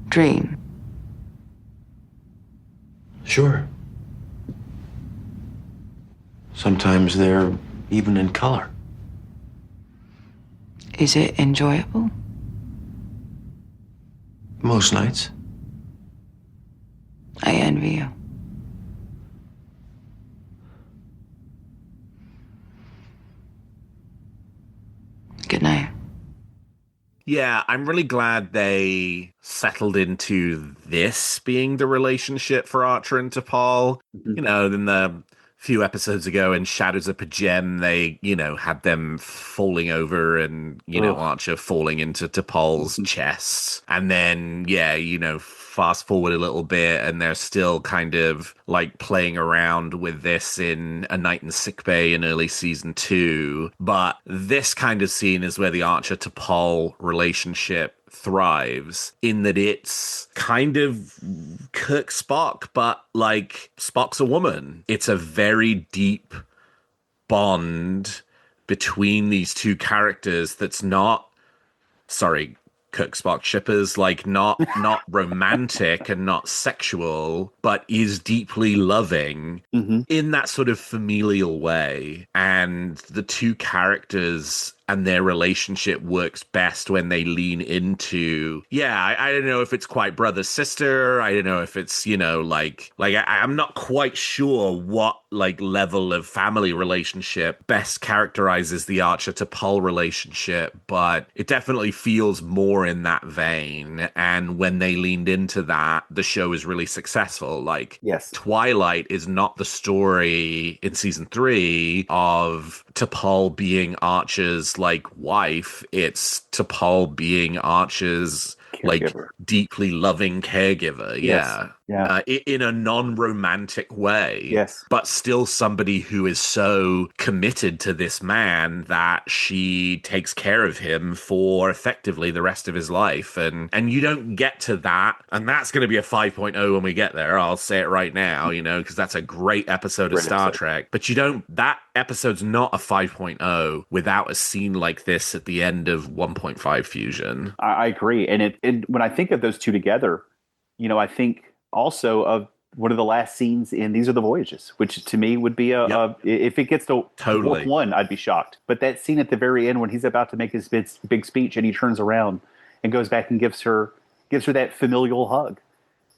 dream? Sure. Sometimes they're even in color. Is it enjoyable? Most nights. I envy you. Good night. Yeah, I'm really glad they settled into this being the relationship for Archer and T'Pol. You know, in the few episodes ago in Shadows of Pajem, they, had them falling over and, Archer falling into T'Pol's chest. And then, fast forward a little bit and they're still kind of like playing around with this in A Night in Sickbay in early season 2. But this kind of scene is where the Archer T'Pol relationship thrives, in that it's kind of Kirk Spock, but like Spock's a woman. It's a very deep bond between these two characters that's not, Kirk Spock shippers, like not romantic and not sexual, but is deeply loving in that sort of familial way. And the two characters and their relationship works best when they lean into, I don't know if it's quite brother-sister. I don't know if it's, I'm not quite sure what like level of family relationship best characterizes the Archer to T'Pol relationship, but it definitely feels more in that vein. And when they leaned into that, the show is really successful. Like, yes, Twilight is not the story in season 3 of T'Pol being Archer's like wife. It's T'Pol being Archer's like deeply loving caregiver. Yes. In a non-romantic way. Yes. But still somebody who is so committed to this man that she takes care of him for effectively the rest of his life. And you don't get to that. And that's going to be a 5.0 when we get there. I'll say it right now, because that's a great episode of Star Trek. But that episode's not a 5.0 without a scene like this at the end of 1.5 Fusion. I agree. And when I think of those two together, I think also of one of the last scenes in These Are the Voyages, which to me would be if it gets to totally one, I'd be shocked. But that scene at the very end when he's about to make his big speech and he turns around and goes back and gives her that familial hug.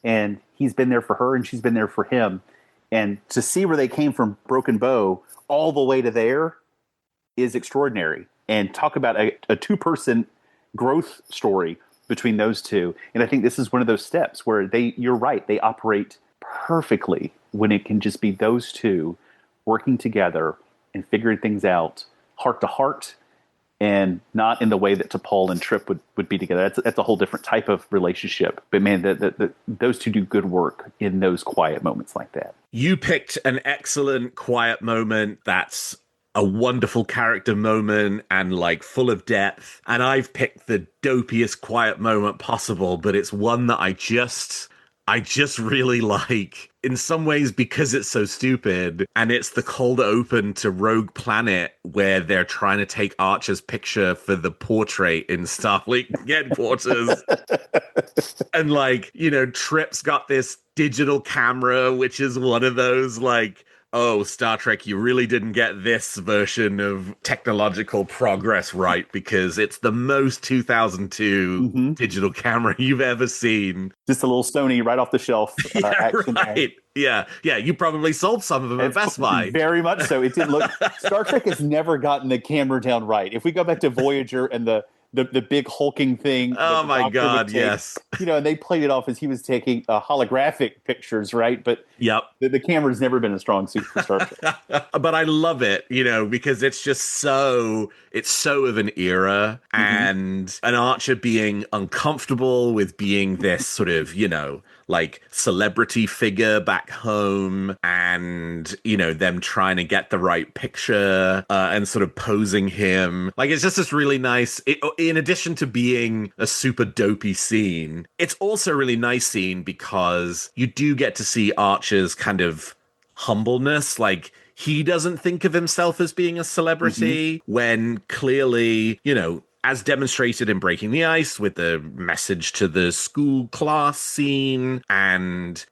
And he's been there for her and she's been there for him. And to see where they came from Broken Bow all the way to there is extraordinary. And talk about a two-person growth story between those two. And I think this is one of those steps where you're right, they operate perfectly when it can just be those two working together and figuring things out heart to heart, and not in the way that T'Pol and Trip would be together. That's a whole different type of relationship. But man, those two do good work in those quiet moments like that. You picked an excellent quiet moment that's a wonderful character moment and like full of depth. And I've picked the dopiest quiet moment possible, but it's one that I just really like in some ways because it's so stupid. And it's the cold open to Rogue Planet where they're trying to take Archer's picture for the portrait in Starfleet headquarters. And like, Trip's got this digital camera, which is one of those like, oh, Star Trek, you really didn't get this version of technological progress right, because it's the most 2002 digital camera you've ever seen. Just a little Sony right off the shelf. Action right. Yeah. You probably sold some of them at Best Buy. Very much so. It didn't look. Star Trek has never gotten the camera down right. If we go back to Voyager and the the big hulking thing. Oh the my doctor God, would take. yes. And they played it off as he was taking holographic pictures, right? But yep, the camera's never been a strong suit for Star Trek. But I love it, because it's just it's so of an era, and an Archer being uncomfortable with being this sort of, like celebrity figure back home, and them trying to get the right picture and sort of posing him. Like, it's just this really nice, in addition to being a super dopey scene, it's also a really nice scene because you do get to see Archer's kind of humbleness. Like, he doesn't think of himself as being a celebrity when clearly, as demonstrated in Breaking the Ice with the message to the school class scene, and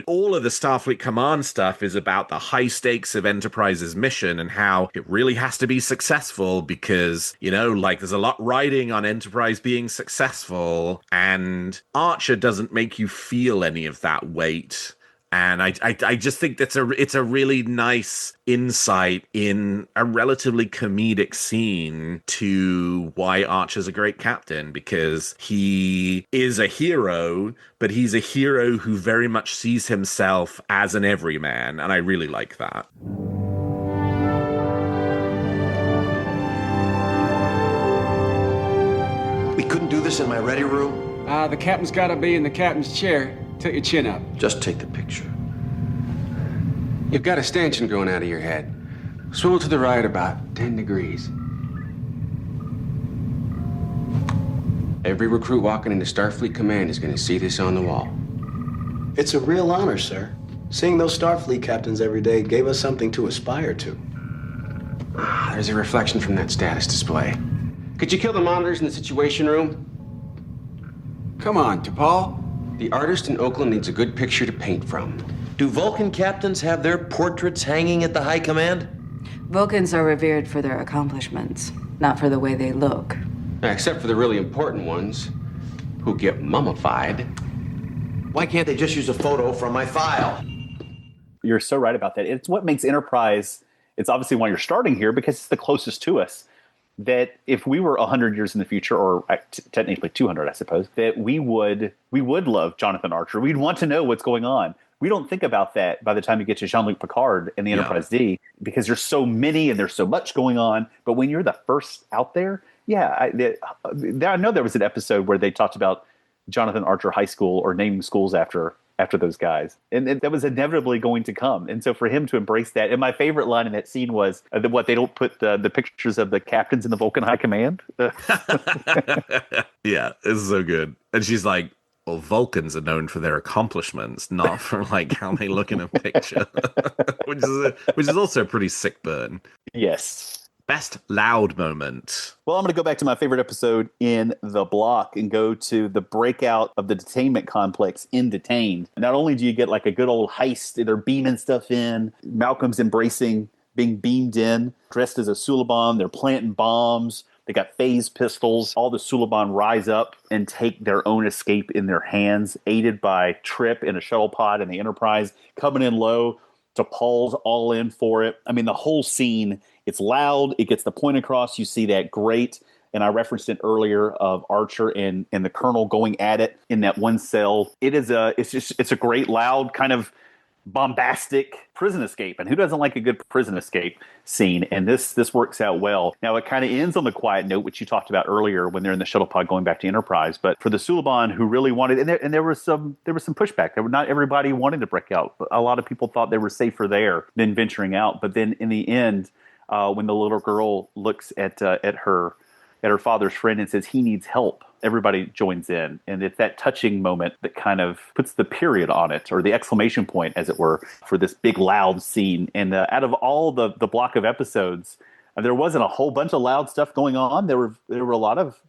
all of the Starfleet Command stuff is about the high stakes of Enterprise's mission and how it really has to be successful because, there's a lot riding on Enterprise being successful, and Archer doesn't make you feel any of that weight. And I just think it's a really nice insight in a relatively comedic scene to why Archer's a great captain, because he is a hero, but he's a hero who very much sees himself as an everyman, and I really like that. We couldn't do this in my ready room? The captain's gotta be in the captain's chair. Tilt your chin up. Just take the picture. You've got a stanchion growing out of your head. Swivel to the right about 10 degrees. Every recruit walking into Starfleet Command is going to see this on the wall. It's a real honor, sir. Seeing those Starfleet captains every day gave us something to aspire to. There's a reflection from that status display. Could you kill the monitors in the Situation Room? Come on, T'Pol. The artist in Oakland needs a good picture to paint from. Do Vulcan captains have their portraits hanging at the High Command? Vulcans are revered for their accomplishments, not for the way they look. Except for the really important ones, who get mummified. Why can't they just use a photo from my file? You're so right about that. It's what makes Enterprise, it's obviously why you're starting here, because it's the closest to us. That if we were 100 years in the future, or technically 200, I suppose, that we would love Jonathan Archer. We'd want to know what's going on. We don't think about that by the time you get to Jean-Luc Picard and the Enterprise D, because there's so many and there's so much going on. But when you're the first out there, I know there was an episode where they talked about Jonathan Archer High School or naming schools after those guys. And that was inevitably going to come. And so for him to embrace that, and my favorite line in that scene was, they don't put the pictures of the captains in the Vulcan High Command? Yeah, it's so good. And she's like, well, Vulcans are known for their accomplishments, not for like how they look in a picture, which is also a pretty sick burn. Yes. Best loud moment. Well, I'm going to go back to my favorite episode in the block and go to the breakout of the detainment complex in Detained. Not only do you get like a good old heist, they're beaming stuff in. Malcolm's embracing being beamed in, dressed as a Suliban. They're planting bombs. They got phase pistols. All the Suliban rise up and take their own escape in their hands, aided by Trip in a shuttle pod and the Enterprise coming in low. T'Pol's all in for it. I mean, the whole scene, it's loud. It gets the point across. You see that great, and I referenced it earlier, of Archer and the Colonel going at it in that one cell. It's a great, loud, kind of bombastic prison escape. And who doesn't like a good prison escape scene? And this works out well. Now, it kind of ends on the quiet note, which you talked about earlier when they're in the shuttle pod going back to Enterprise. But for the Suliban who really wanted, and there was some pushback. Not everybody wanted to break out. A lot of people thought they were safer there than venturing out. But then in the end, when the little girl looks at her father's friend and says he needs help, everybody joins in. And it's that touching moment that kind of puts the period on it, or the exclamation point, as it were, for this big loud scene. And out of all the block of episodes, there wasn't a whole bunch of loud stuff going on. There were a lot of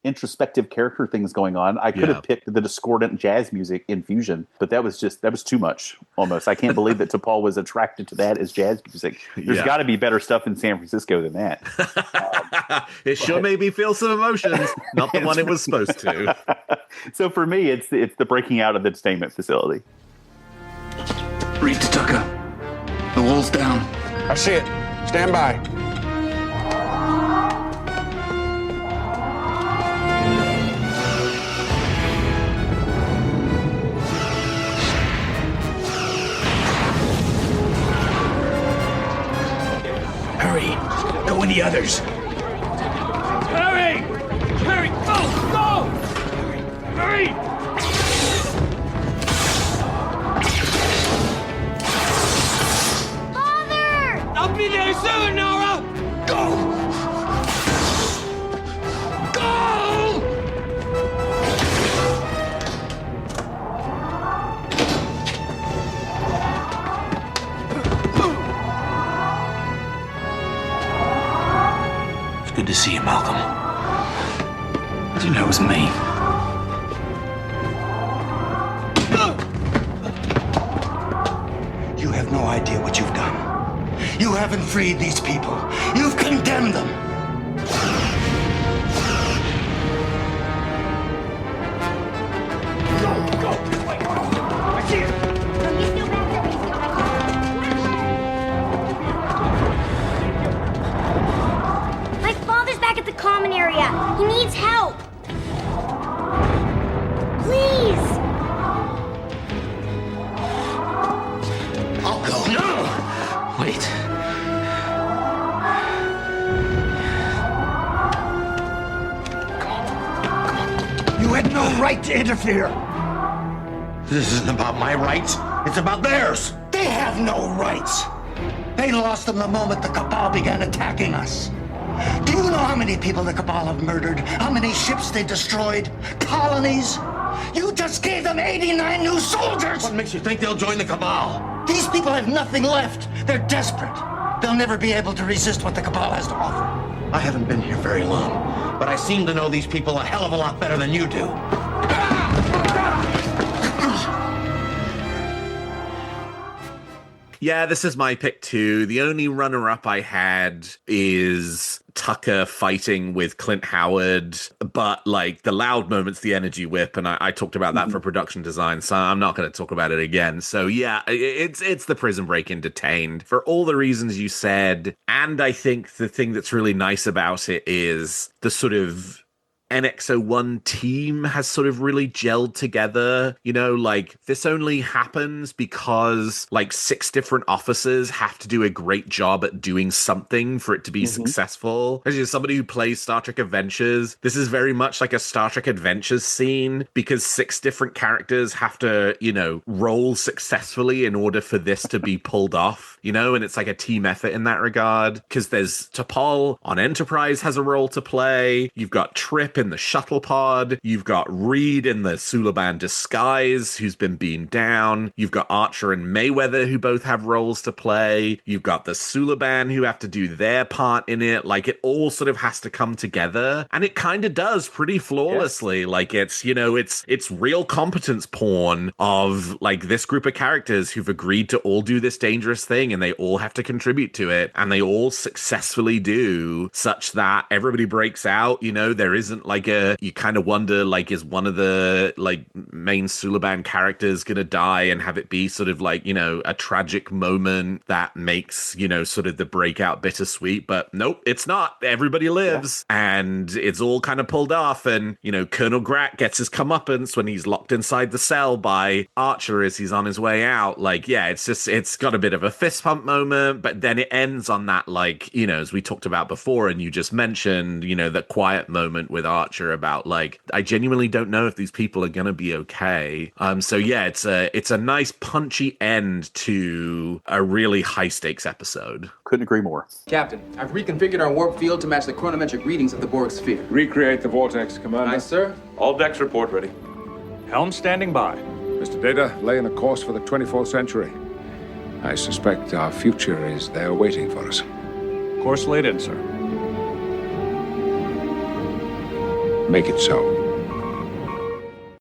introspective character things going on. I could have picked the discordant jazz music in Fusion, but that was too much almost. I can't believe that T'Pol was attracted to that as jazz music. There's got to be better stuff in San Francisco than that. It sure made me feel some emotions, not the one it was supposed to. So for me, it's the breaking out of the detainment facility. Read to Tucker. The wall's down. I see it. Stand by. find the others. Hurry! Hurry! Go! Hurry! Father! I'll be there soon, Nora! Go! Good to see you, Malcolm. Did you know it was me? You have no idea what you've done. You haven't freed these people. You've condemned them. My father's back at the common area. He needs help. Please. I'll go. No! Wait. You had no right to interfere. This isn't about my rights. It's about theirs. They have no rights. They lost them the moment the Cabal began attacking us. Do you know how many people the Cabal have murdered? How many ships they destroyed? Colonies? You just gave them 89 new soldiers! What makes you think they'll join the Cabal? These people have nothing left. They're desperate. They'll never be able to resist what the Cabal has to offer. I haven't been here very long, but I seem to know these people a hell of a lot better than you do. Yeah, this is my pick too. The only runner-up I had is Tucker fighting with Clint Howard, but like the loud moments, the energy whip, and I talked about that for production design, so I'm not going to talk about it again. So yeah, it's the prison break in Detained for all the reasons you said, and I think the thing that's really nice about it is the sort of NX-01 team has sort of really gelled together. You know, like this only happens because like 6 different officers have to do a great job at doing something for it to be successful. As somebody who plays Star Trek Adventures, this is very much like a Star Trek Adventures scene because 6 different characters have to, you know, roll successfully in order for this to be pulled off, you know, and it's like a team effort in that regard because there's T'Pol on Enterprise has a role to play. You've got Trip in the shuttle pod. You've got Reed in the Suliban disguise, who's been beamed down. You've got Archer and Mayweather, who both have roles to play. You've got the Suliban, who have to do their part in it. Like, it all sort of has to come together, and it kind of does pretty flawlessly. Like, it's, you know, it's real competence porn of, like, this group of characters who've agreed to all do this dangerous thing, and they all have to contribute to it, and they all successfully do, such that everybody breaks out. You know, there isn't like you kind of wonder, like, is one of the like main Suliban characters gonna die and have it be sort of like, you know, a tragic moment that makes, you know, sort of the breakout bittersweet? But nope, it's not. Everybody lives, and it's all kind of pulled off. And, you know, Colonel Grat gets his comeuppance when he's locked inside the cell by Archer as he's on his way out. Like, yeah, it's got a bit of a fist pump moment, but then it ends on that, like, you know, as we talked about before, and you just mentioned, you know, the quiet moment with Archer about, like, I genuinely don't know if these people are gonna be okay. So yeah, it's a nice punchy end to a really high stakes episode. Couldn't agree more. Captain, I've reconfigured our warp field to match the chronometric readings of the Borg sphere. Recreate the vortex, Commander. Aye, sir. All decks report ready. Helm standing by. Mr. Data, laying a course for the 24th century. I suspect our future is there waiting for us. Course laid in, sir. Make it so.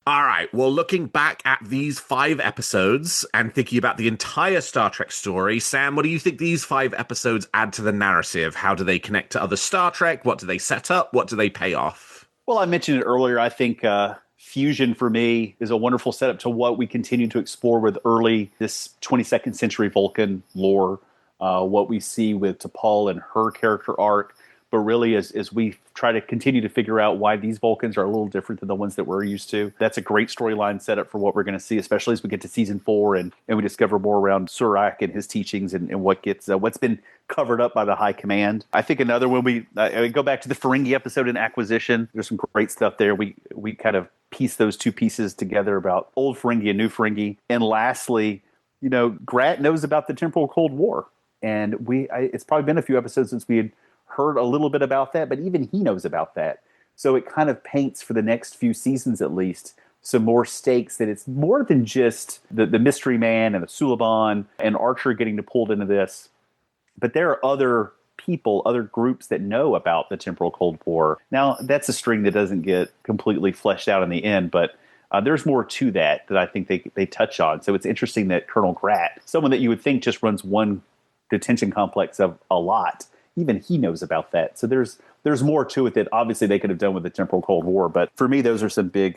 All right, well, looking back at these 5 episodes and thinking about the entire Star Trek story, Sam, what do you think these 5 episodes add to the narrative? How do they connect to other Star Trek? What do they set up? What do they pay off? Well, I mentioned it earlier. I think Fusion, for me, is a wonderful setup to what we continue to explore with this 22nd century Vulcan lore, what we see with T'Pol and her character arc, But really, as we try to continue to figure out why these Vulcans are a little different than the ones that we're used to, that's a great storyline setup for what we're going to see, especially as we get to season 4 and we discover more around Surak and his teachings and what's been covered up by the High Command. I think another one, we go back to the Ferengi episode in Acquisition. There's some great stuff there. We kind of piece those two pieces together about old Ferengi and new Ferengi. And lastly, Grat knows about the Temporal Cold War. And it's probably been a few episodes since we had heard a little bit about that, but even he knows about that. So it kind of paints, for the next few seasons at least, some more stakes, that it's more than just the Mystery Man and the Suliban and Archer getting pulled into this. But there are other people, other groups that know about the Temporal Cold War. Now, that's a string that doesn't get completely fleshed out in the end, but there's more to that I think they touch on. So it's interesting that Colonel Grat, someone that you would think just runs one detention complex of a lot, even he knows about that. So there's more to it that obviously they could have done with the Temporal Cold War. But for me, those are some big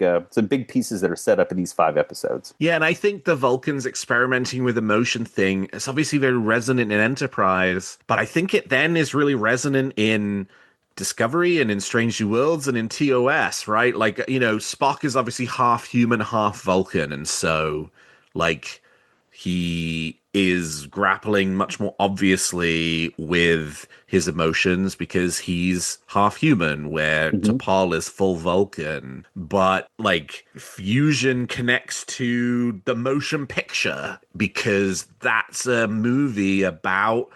pieces that are set up in these 5 episodes. Yeah, and I think the Vulcans experimenting with emotion thing is obviously very resonant in Enterprise, but I think it then is really resonant in Discovery and in Strange New Worlds and in TOS, right? Like, Spock is obviously half human, half Vulcan, and so, like, he is grappling much more obviously with his emotions because he's half human, where T'Pol is full Vulcan. But, like, Fusion connects to the motion picture because that's a movie about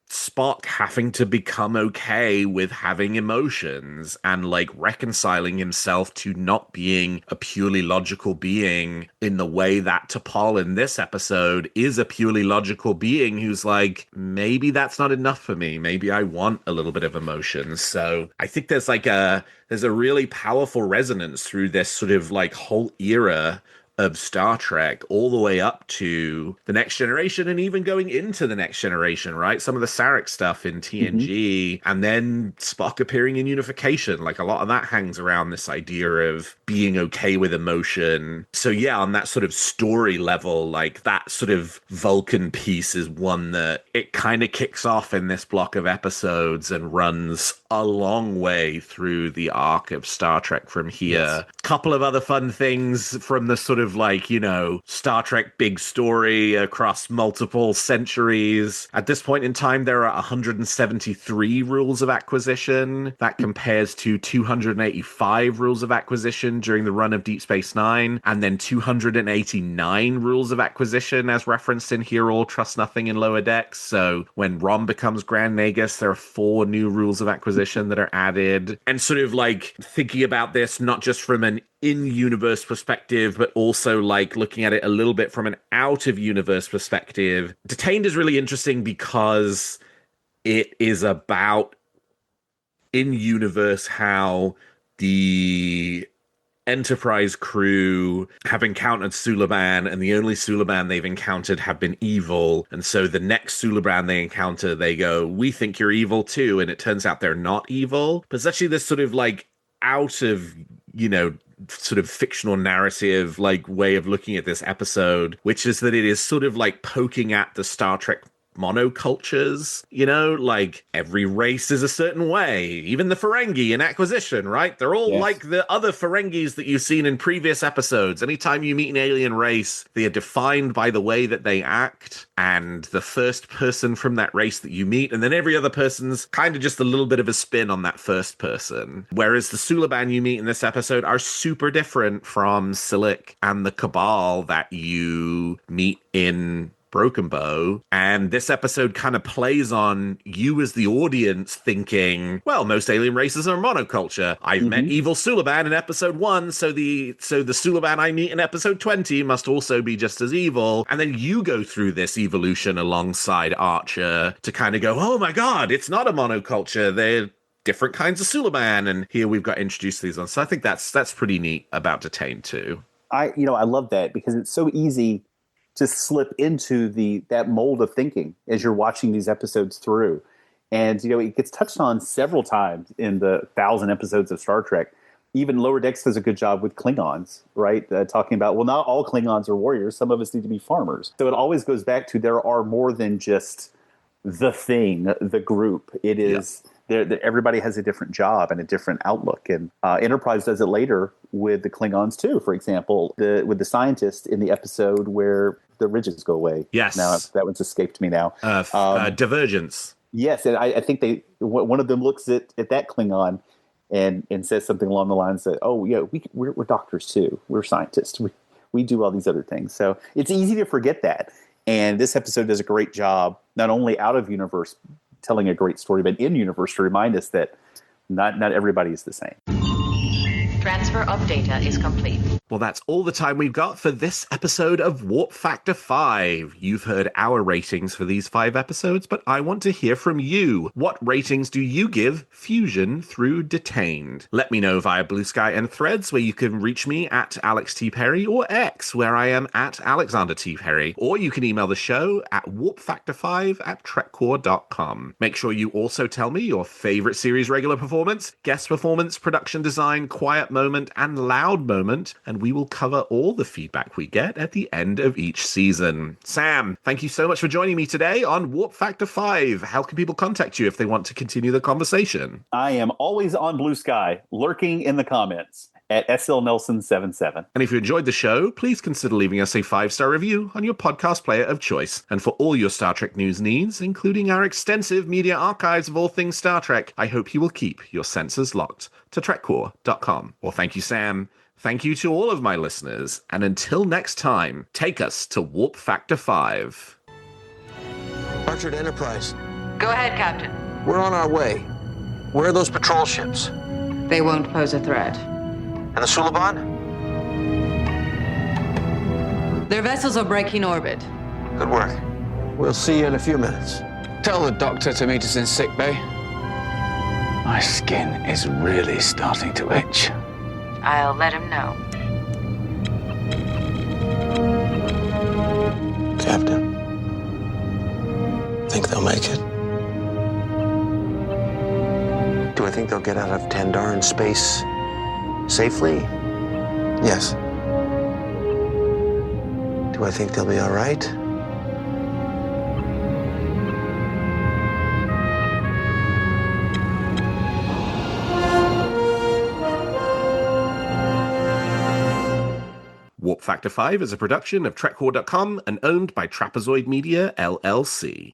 Spock having to become okay with having emotions and, like, reconciling himself to not being a purely logical being in the way that T'Pol in this episode is a purely logical being who's like, maybe that's not enough for me. Maybe I want a little bit of emotion. So I think there's a really powerful resonance through this sort of like whole era of Star Trek all the way up to the Next Generation and even going into the Next Generation, right? Some of the Sarek stuff in TNG and then Spock appearing in Unification. Like, a lot of that hangs around this idea of being okay with emotion. So yeah, on that sort of story level, like, that sort of Vulcan piece is one that it kind of kicks off in this block of episodes and runs a long way through the arc of Star Trek from here. Yes. Couple of other fun things from the sort of, like, Star Trek big story across multiple centuries. At this point in time, there are 173 rules of acquisition. That compares to 285 rules of acquisition during the run of Deep Space Nine, and then 289 rules of acquisition as referenced in Here All Trust Nothing in Lower Decks. So when Rom becomes Grand Nagus, there are 4 new rules of acquisition that are added. And sort of, like, thinking about this not just from an in-universe perspective, but also, like, looking at it a little bit from an out-of-universe perspective. Detained is really interesting because it is about, in-universe, how the Enterprise crew have encountered Suliban, and the only Suliban they've encountered have been evil. And so the next Suliban they encounter, they go, we think you're evil too. And it turns out they're not evil. But it's actually this sort of, like, out of, sort of fictional narrative, like, way of looking at this episode, which is that it is sort of like poking at the Star Trek monocultures, like, every race is a certain way. Even the Ferengi in Acquisition, right? They're all like the other Ferengis that you've seen in previous episodes. Anytime you meet an alien race, they are defined by the way that they act and the first person from that race that you meet, and then every other person's kind of just a little bit of a spin on that first person. Whereas the Suliban you meet in this episode are super different from Silik and the Cabal that you meet in Broken Bow. And this episode kind of plays on you as the audience thinking, well, most alien races are monoculture. I've met evil Suliban in episode 1, so the Suliban I meet in episode 20 must also be just as evil. And then you go through this evolution alongside Archer to kind of go, oh my god, it's not a monoculture. They're different kinds of Suliban, and here we've got introduced to these ones. So I think that's pretty neat about Detained too. I love that because it's so easy to slip into that mold of thinking as you're watching these episodes through. And, it gets touched on several times in the 1,000 episodes of Star Trek. Even Lower Decks does a good job with Klingons, right? Talking about, well, not all Klingons are warriors. Some of us need to be farmers. So it always goes back to there are more than just the thing, the group. It is everybody has a different job and a different outlook. And Enterprise does it later with the Klingons too. For example, with the scientist in the episode where the ridges go away. Yes. Now that one's escaped me now. Divergence. Yes, and I think one of them looks at that Klingon and says something along the lines that, "Oh yeah, we're doctors too. We're scientists. We do all these other things." So it's easy to forget that. And this episode does a great job, not only out of universe telling a great story, but in universe to remind us that not everybody is the same. Transfer of data is complete. Well, that's all the time we've got for this episode of Warp Factor 5. You've heard our ratings for these 5 episodes, but I want to hear from you. What ratings do you give Fusion through Detained? Let me know via Blue Sky and Threads, where you can reach me at Alex T. Perry, or X, where I am at Alexander T. Perry. Or you can email the show at warpfactor5@trekcore.com. Make sure you also tell me your favorite series regular performance, guest performance, production design, quiet moment, and loud moment, and we will cover all the feedback we get at the end of each season. Sam, thank you so much for joining me today on Warp Factor 5. How can people contact you if they want to continue the conversation? I am always on Blue Sky, lurking in the comments at SLNelson77. And if you enjoyed the show, please consider leaving us a 5-star review on your podcast player of choice. And for all your Star Trek news needs, including our extensive media archives of all things Star Trek, I hope you will keep your senses locked to trekcore.com. Well, thank you, Sam. Thank you to all of my listeners. And until next time, take us to Warp Factor 5. Archer to Enterprise. Go ahead, Captain. We're on our way. Where are those patrol ships? They won't pose a threat. And the Suliban? Their vessels are breaking orbit. Good work. We'll see you in a few minutes. Tell the doctor to meet us in sickbay. My skin is really starting to itch. I'll let him know. Captain, think they'll make it? Do I think they'll get out of Tandaran space safely? Yes. Do I think they'll be all right? Warp Factor 5 is a production of trekcore.com and owned by Trapezoid Media, LLC.